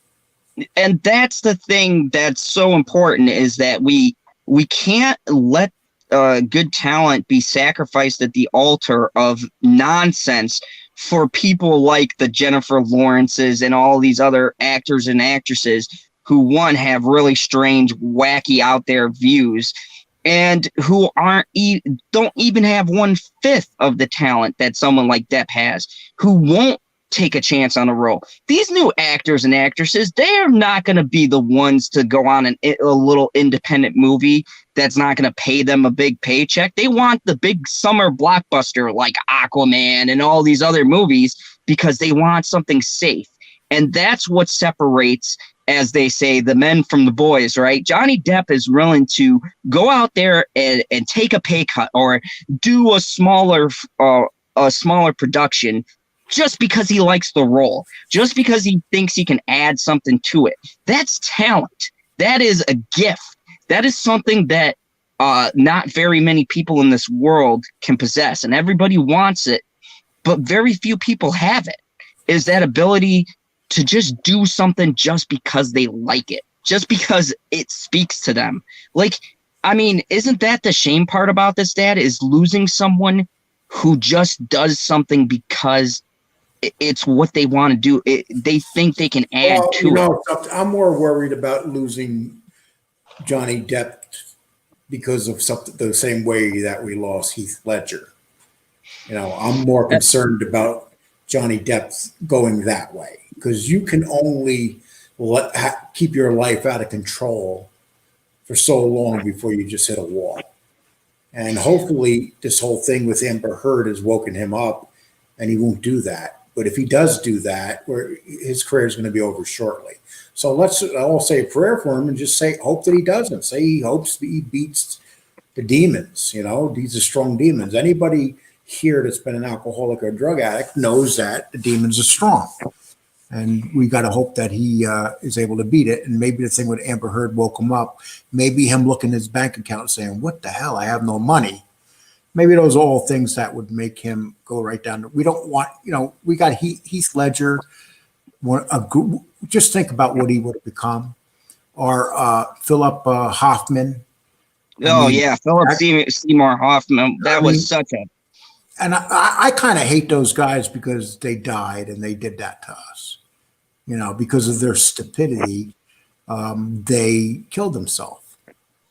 And that's the thing that's so important, is that we can't let good talent be sacrificed at the altar of nonsense for people like the Jennifer Lawrences and all these other actors and actresses who have really strange, wacky, out there views, and who don't even have 1/5 of the talent that someone like Depp has, who won't take a chance on a role. These new actors and actresses, they are not going to be the ones to go on a little independent movie that's not going to pay them a big paycheck. They want the big summer blockbuster like Aquaman and all these other movies because they want something safe. And that's what separates, as they say, the men from the boys, right? Johnny Depp is willing to go out there and take a pay cut or do a smaller production just because he likes the role, just because he thinks he can add something to it. That's talent. That is a gift. That is something that not very many people in this world can possess, and everybody wants it, but very few people have it, is that ability to just do something just because they like it, just because it speaks to them. Like, I mean, isn't that the shame part about this, Dad, is losing someone who just does something because it's what they want to do. They think they can add to it. I'm more worried about losing Johnny Depp because of the same way that we lost Heath Ledger. I'm more concerned about Johnny Depp going that way, because you can only keep your life out of control for so long before you just hit a wall. And hopefully this whole thing with Amber Heard has woken him up, and he won't do that. But if he does do that, his career is going to be over shortly. So let's all say a prayer for him and just hope that he doesn't. Say he hopes that he beats the demons. These are strong demons. Anybody here that's been an alcoholic or drug addict knows that the demons are strong. And we got to hope that he is able to beat it. And maybe the thing with Amber Heard woke him up. Maybe him looking at his bank account saying, what the hell? I have no money. Maybe those are all things that would make him go right down. We don't want, we got Heath Ledger. Just think about what he would have become. Or Philip Hoffman. Philip Seymour Hoffman. That was such a... And I kind of hate those guys because they died and they did that to us. Because of their stupidity, they killed themselves.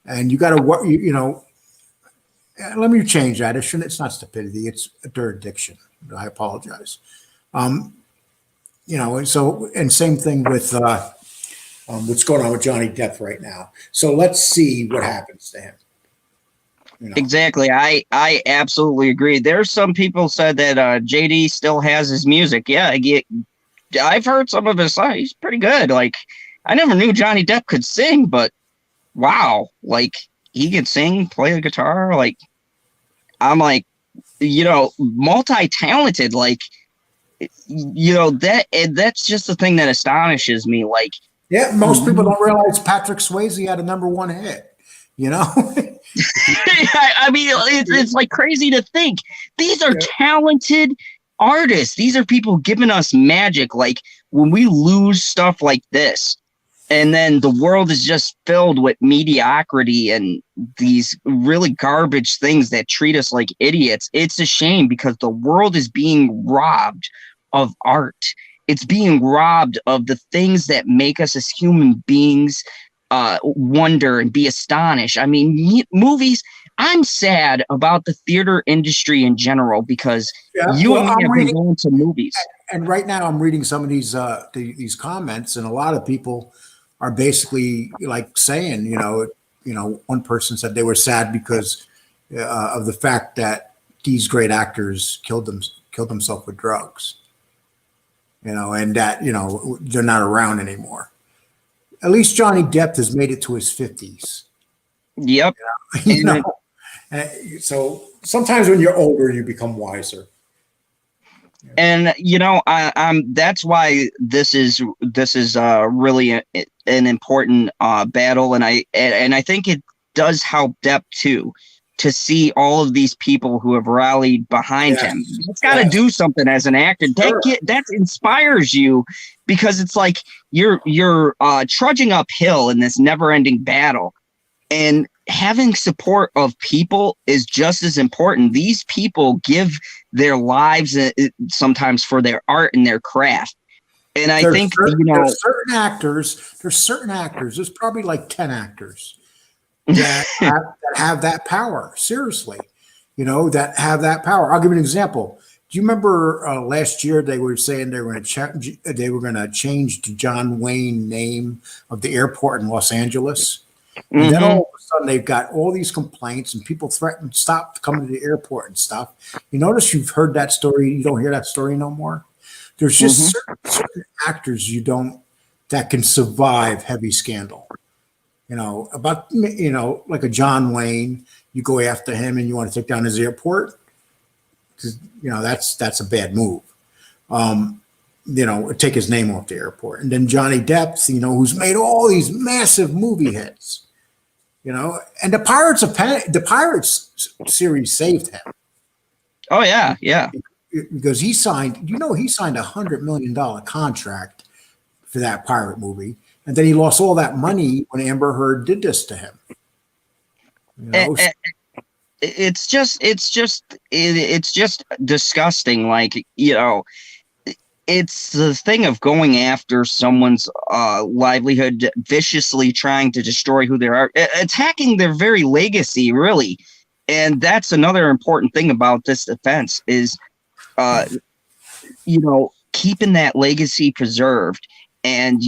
And you got to, let me change that. It's not stupidity. It's their addiction. I apologize. And same thing with what's going on with Johnny Depp right now. So let's see what happens to him. Exactly. I absolutely agree. There's some people said that JD still has his music. Yeah, I've heard some of his songs. He's pretty good. Like, I never knew Johnny Depp could sing, but wow, like, he could sing, play the guitar. Like, I'm like, multi-talented. Like, that's just the thing that astonishes me. Like, yeah, most people don't realize Patrick Swayze had a #1 hit. I mean, it's like crazy to think. These are talented artists. These are people giving us magic. Like, when we lose stuff like this, and then the world is just filled with mediocrity and these really garbage things that treat us like idiots, it's a shame, because the world is being robbed of art. It's being robbed of the things that make us as human beings wonder and be astonished. I mean, movies, I'm sad about the theater industry in general, because and me have been going to movies. and right now I'm reading some of these comments, and a lot of people are basically like saying, one person said they were sad because of the fact that these great actors killed themselves with drugs, and that they're not around anymore. At least Johnny Depp has made it to his 50s. Yep. you know, so sometimes when you're older, you become wiser. And I'm that's why this is really an important battle, and I think it does help Depp too, to see all of these people who have rallied behind him. It's got to do something as an actor. That inspires you, because it's like you're trudging uphill in this never-ending battle, and having support of people is just as important. These people give their lives sometimes for their art and their craft. And I think, there's certain actors, there's probably like 10 actors that have that power. Seriously, that have that power. I'll give you an example. Do you remember last year they were saying they were going to change the John Wayne name of the airport in Los Angeles? And then all of a sudden they've got all these complaints and people threaten to stop coming to the airport and stuff. You notice you've heard that story. You don't hear that story no more. There's just certain actors that can survive heavy scandal. Like a John Wayne, you go after him and you want to take down his airport. That's a bad move. Take his name off the airport. And then Johnny Depp, who's made all these massive movie hits, and the Pirates series saved him. Oh yeah. Yeah. Because he signed $100 million contract for that pirate movie. And then he lost all that money when Amber Heard did this to him. It's just disgusting. Like, it's the thing of going after someone's livelihood, viciously trying to destroy who they are, attacking their very legacy, really. And that's another important thing about this defense is, keeping that legacy preserved and,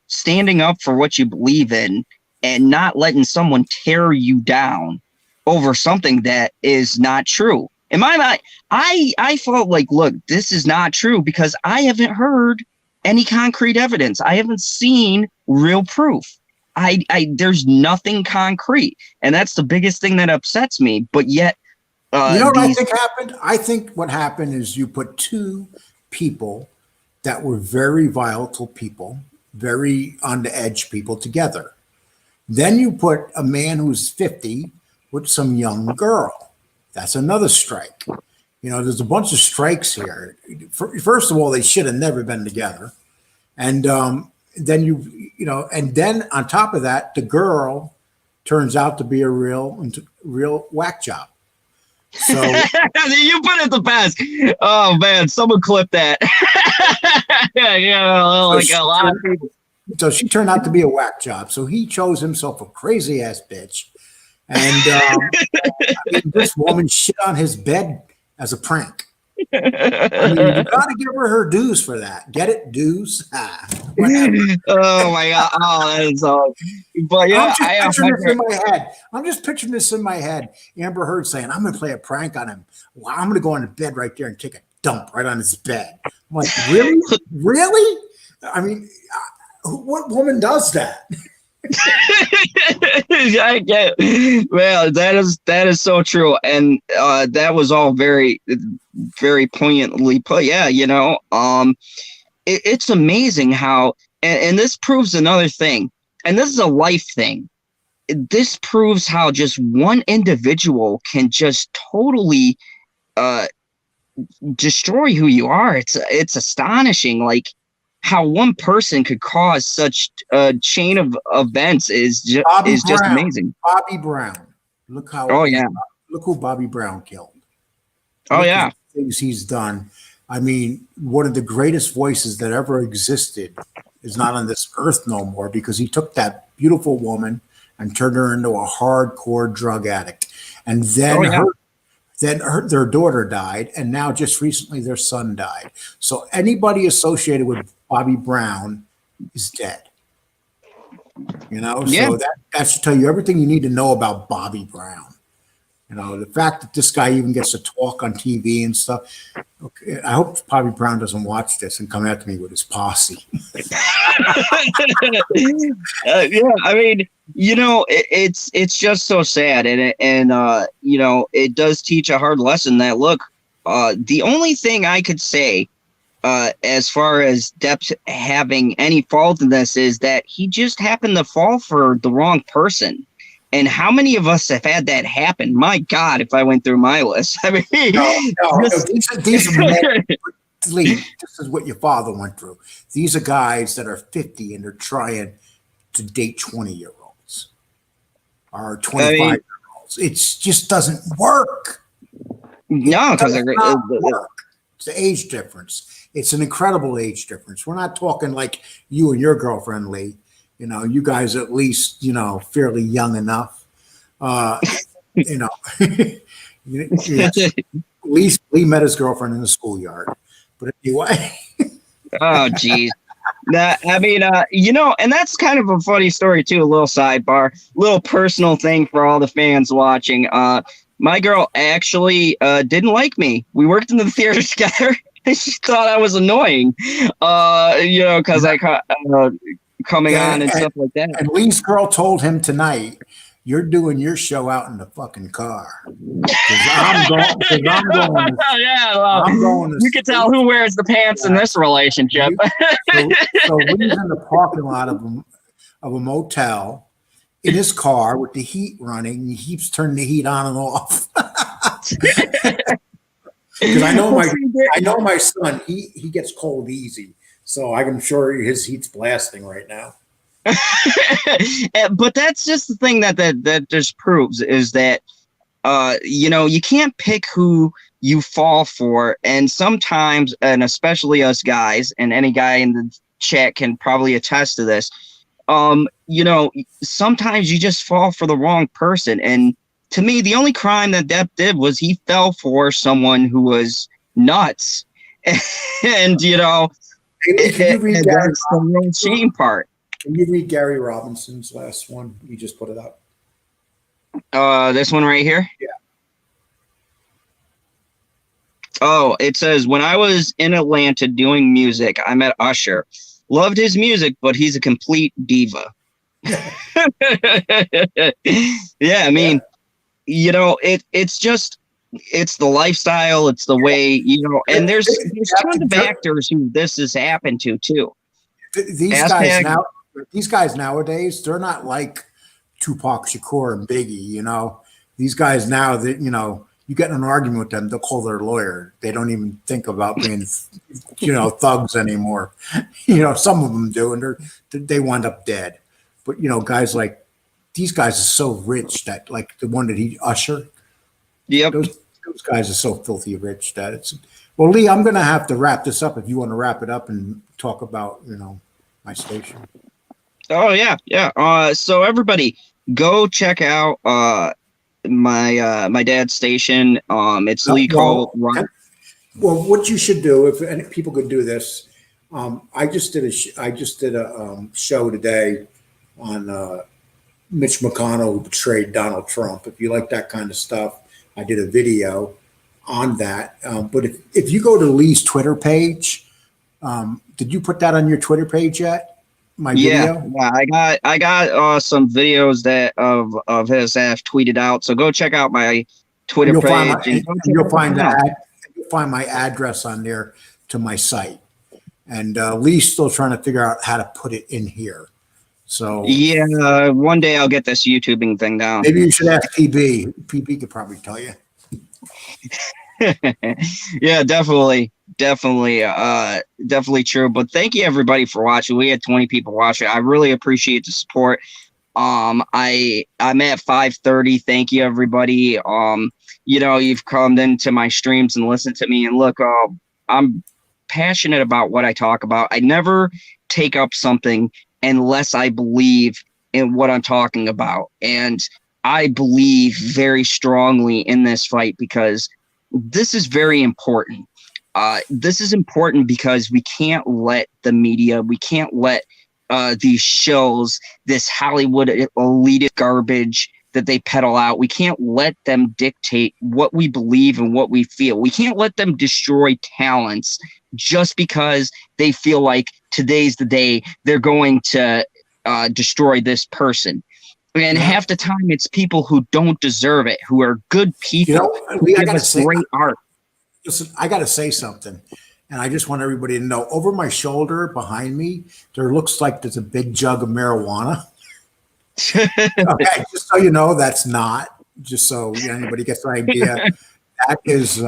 standing up for what you believe in and not letting someone tear you down over something that is not true. In my mind, I felt like, look, this is not true because I haven't heard any concrete evidence. I haven't seen real proof. There's nothing concrete. And that's the biggest thing that upsets me. But yet, what I think happened? I think what happened is you put two people that were very volatile people, very on the edge people together. Then you put a man who's 50 with some young girl. That's another strike. There's a bunch of strikes here. First of all, they should have never been together. And then and then on top of that, the girl turns out to be a real whack job. So you put it the best. Oh man, someone clip that. A lot of people. So she turned out to be a whack job. So he chose himself a crazy ass bitch. And this woman shit on his bed as a prank. You gotta give her dues for that. Get it? Dues? Oh my god! Oh, that is all. But yeah, I'm just picturing this in my head. Amber Heard saying, "I'm gonna play a prank on him. Well, I'm gonna go on the bed right there and take a dump right on his bed." I'm like, really? Really? I mean, what woman does that? I get it. Well, that is so true, and that was all very, very poignantly put. Yeah, it's amazing how, and this proves another thing, and this is a life thing. This proves how just one individual can just totally destroy who you are. It's astonishing, like how one person could cause such a chain of events is just amazing. Bobby Brown. Look who Bobby Brown killed. Oh yeah. Things he's done. I mean, one of the greatest voices that ever existed is not on this earth no more because he took that beautiful woman and turned her into a hardcore drug addict. And then Then their daughter died, and now just recently their son died. So anybody associated with Bobby Brown is dead. Yeah. So that should tell you everything you need to know about Bobby Brown. The fact that this guy even gets to talk on TV and stuff. Okay, I hope Bobby Brown doesn't watch this and come after me with his posse. Yeah, I mean, it's just so sad, and it does teach a hard lesson that look, the only thing I could say, as far as Depp having any fault in this is that he just happened to fall for the wrong person. And how many of us have had that happen? My God, if I went through my list. I mean, these are men, Lee, this is what your father went through. These are guys that are 50 and they're trying to date 20-year-olds or 25-year-olds. It just doesn't work. No, because it's the age difference. It's an incredible age difference. We're not talking like you and your girlfriend, Lee. You guys are at least, fairly young enough. Yes. Lee met his girlfriend in the schoolyard. But anyway. Oh, geez. I mean, and that's kind of a funny story, too. A little sidebar, little personal thing for all the fans watching. My girl actually didn't like me. We worked in the theater together. And she thought I was annoying, because I coming on and stuff like that. And Lee's girl told him tonight, "You're doing your show out in the fucking car." I'm going. Yeah, well, you can tell who wears the pants in this relationship. So Lee's in the parking lot of a motel in his car with the heat running. He keeps turning the heat on and off. Because I know my son. He gets cold easy. So I'm sure his heat's blasting right now. But that's just the thing that just proves is that, you can't pick who you fall for. And sometimes, and especially us guys, and any guy in the chat can probably attest to this, sometimes you just fall for the wrong person. And to me, the only crime that Depp did was he fell for someone who was nuts. And, Can you read that's the real shame part. Can you read Gary Robinson's last one? You just put it up. This one right here? Yeah. Oh, it says, when I was in Atlanta doing music, I met Usher. Loved his music, but he's a complete diva. Yeah, I mean, it's the lifestyle, it's the way, and there's tons of actors who this has happened to too. These guys nowadays, they're not like Tupac Shakur and Biggie. These guys now that you get in an argument with them, they'll call their lawyer. They don't even think about being thugs anymore. Some of them do, and they wind up dead. But guys like these guys are so rich that, like the one that Usher. Yep. Those guys are so filthy rich that it's. Well, Lee, I'm going to have to wrap this up if you want to wrap it up and talk about, my station. Oh, yeah. So everybody go check out my dad's station. It's Lee Cole. Well, what you should do, if any people could do this, I just did a show today on Mitch McConnell, who betrayed Donald Trump. If you like that kind of stuff, I did a video on that. But if you go to Lee's Twitter page, did you put that on your Twitter page yet? My video? Yeah, I got some videos that of his that I've tweeted out. So go check out my Twitter page. You'll find my address on there to my site. And Lee's still trying to figure out how to put it in here. So yeah, one day I'll get this YouTubing thing down. Maybe you should ask PB. PB could probably tell you. Yeah, definitely true. But thank you everybody for watching. We had 20 people watching. I really appreciate the support. I'm at 530. Thank you everybody. You've come into my streams and listened to me, and look, I'm passionate about what I talk about. I never take up something unless I believe in what I'm talking about. And I believe very strongly in this fight because this is very important. This is important because we can't let the media, we can't let these shows, this Hollywood elitist garbage that they peddle out, we can't let them dictate what we believe and what we feel. We can't let them destroy talents just because they feel like today's the day they're going to destroy this person. And half the time it's people who don't deserve it, who are good people, who give us great art. Listen, I got to say something, and I just want everybody to know. Over my shoulder, behind me, there looks like there's a big jug of marijuana. Okay, just so you know, that's not. Just so anybody gets the idea, that is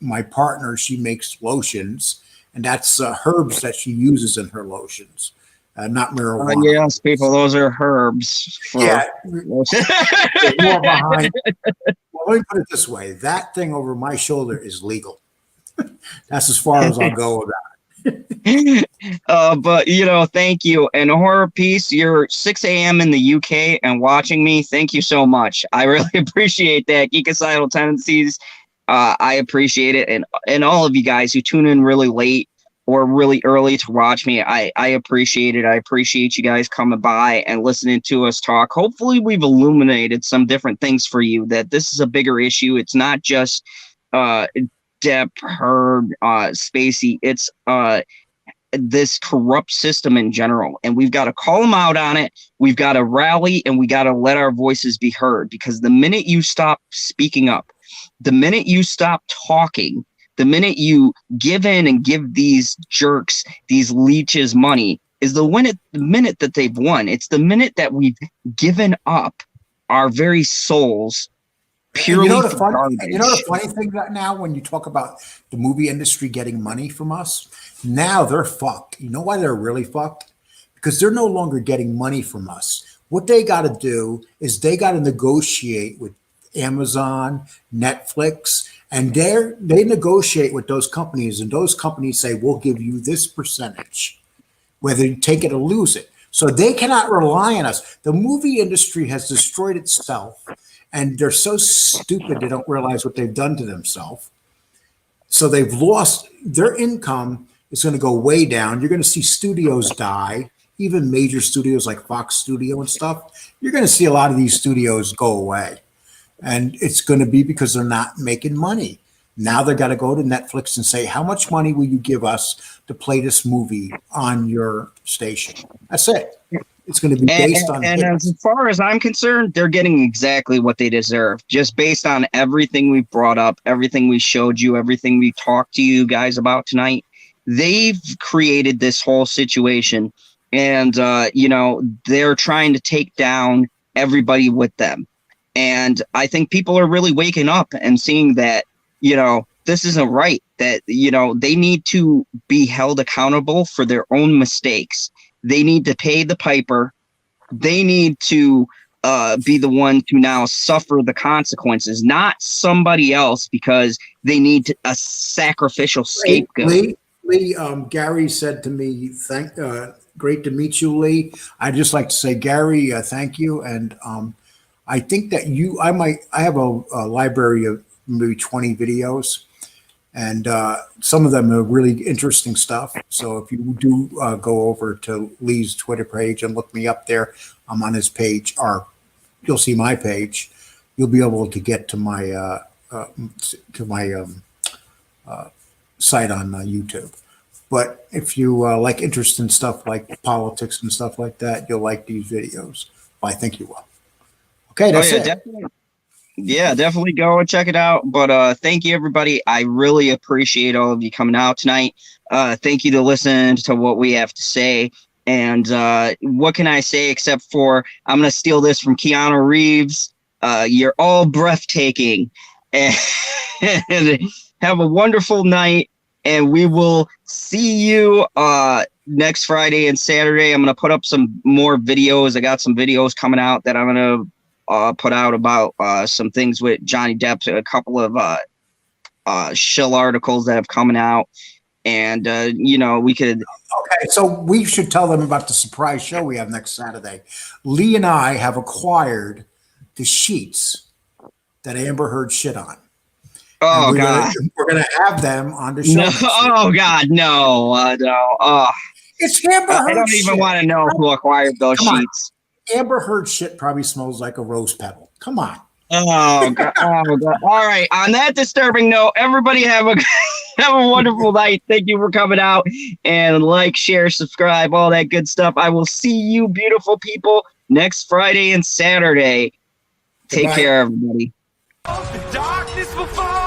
my partner. She makes lotions, and that's herbs that she uses in her lotions, not marijuana. Yes, people, those are herbs. Yeah. More behind. Well, let me put it this way. That thing over my shoulder is legal. That's as far as I'll go about it. But, you know, thank you. And Horror Piece, you're 6 a.m. in the UK and watching me. Thank you so much. I really appreciate that. Geekicidal Tendencies, I appreciate it. And all of you guys who tune in really late or really early to watch me, I appreciate it. I appreciate you guys coming by and listening to us talk. Hopefully we've illuminated some different things for you, that this is a bigger issue. It's not just Depp, Heard, Spacey. It's this corrupt system in general. And we've got to call them out on it. We've got to rally, and we got to let our voices be heard, because the minute you stop speaking up, the minute you stop talking, the minute you give in and give these jerks, these leeches money, is the minute that they've won. It's the minute that we've given up our very souls purely for garbage. You know the funny thing right now, when you talk about the movie industry getting money from us, now they're fucked. You know why they're really fucked? Because they're no longer getting money from us. What they got to do is they got to negotiate with Amazon, Netflix, and they negotiate with those companies, and those companies say, we'll give you this percentage, whether you take it or lose it. So they cannot rely on us. The movie industry has destroyed itself, and they're so stupid they don't realize what they've done to themselves. So they've lost their income. Is going to go way down. You're going to see studios die, even major studios like Fox Studio and stuff. You're going to see a lot of these studios go away. And it's going to be because they're not making money. Now they got to go to Netflix and say, how much money will you give us to play this movie on your station? That's it. It's going to be based on. And as far as I'm concerned, they're getting exactly what they deserve, just based on everything we've brought up, everything we showed you, everything we talked to you guys about tonight. They've created this whole situation, and you know, they're trying to take down everybody with them. And I think people are really waking up and seeing that, you know, this isn't right, that, you know, they need to be held accountable for their own mistakes. They need to pay the piper. They need to be the one to now suffer the consequences, not somebody else, because they need a sacrificial scapegoat. Lee, Gary said to me, great to meet you, Lee. I'd just like to say, Gary, thank you. And I think that I have a library of maybe 20 videos, and some of them are really interesting stuff. So if you do go over to Lee's Twitter page and look me up there, I'm on his page, or you'll see my page. You'll be able to get to my site on YouTube. But if you like interest in stuff like politics and stuff like that, you'll like these videos. I think you will. Okay, that's it. Definitely. Yeah, definitely go and check it out. But thank you, everybody. I really appreciate all of you coming out tonight. Thank you to listen to what we have to say. And what can I say except for I'm going to steal this from Keanu Reeves. You're all breathtaking. And have a wonderful night. And we will see you next Friday and Saturday. I'm going to put up some more videos. I got some videos coming out that I'm going to put out about some things with Johnny Depp, a couple of shill articles that have coming out. And, you know, we could. Okay, so we should tell them about the surprise show we have next Saturday. Lee and I have acquired the sheets that Amber Heard shit on. Oh And God. we're gonna have them on the show. No. Oh God. No. No. Oh. It's Amber Heard. I don't even shit. want to know who acquired those Come on. sheets. Amber Heard shit probably smells like a rose petal. Come on. Oh God. Oh God. All right. On that disturbing note, everybody have a wonderful night. Thank you for coming out and like, share, subscribe, all that good stuff. I will see you, beautiful people, next Friday and Saturday. Take Goodbye. care, everybody. The darkness before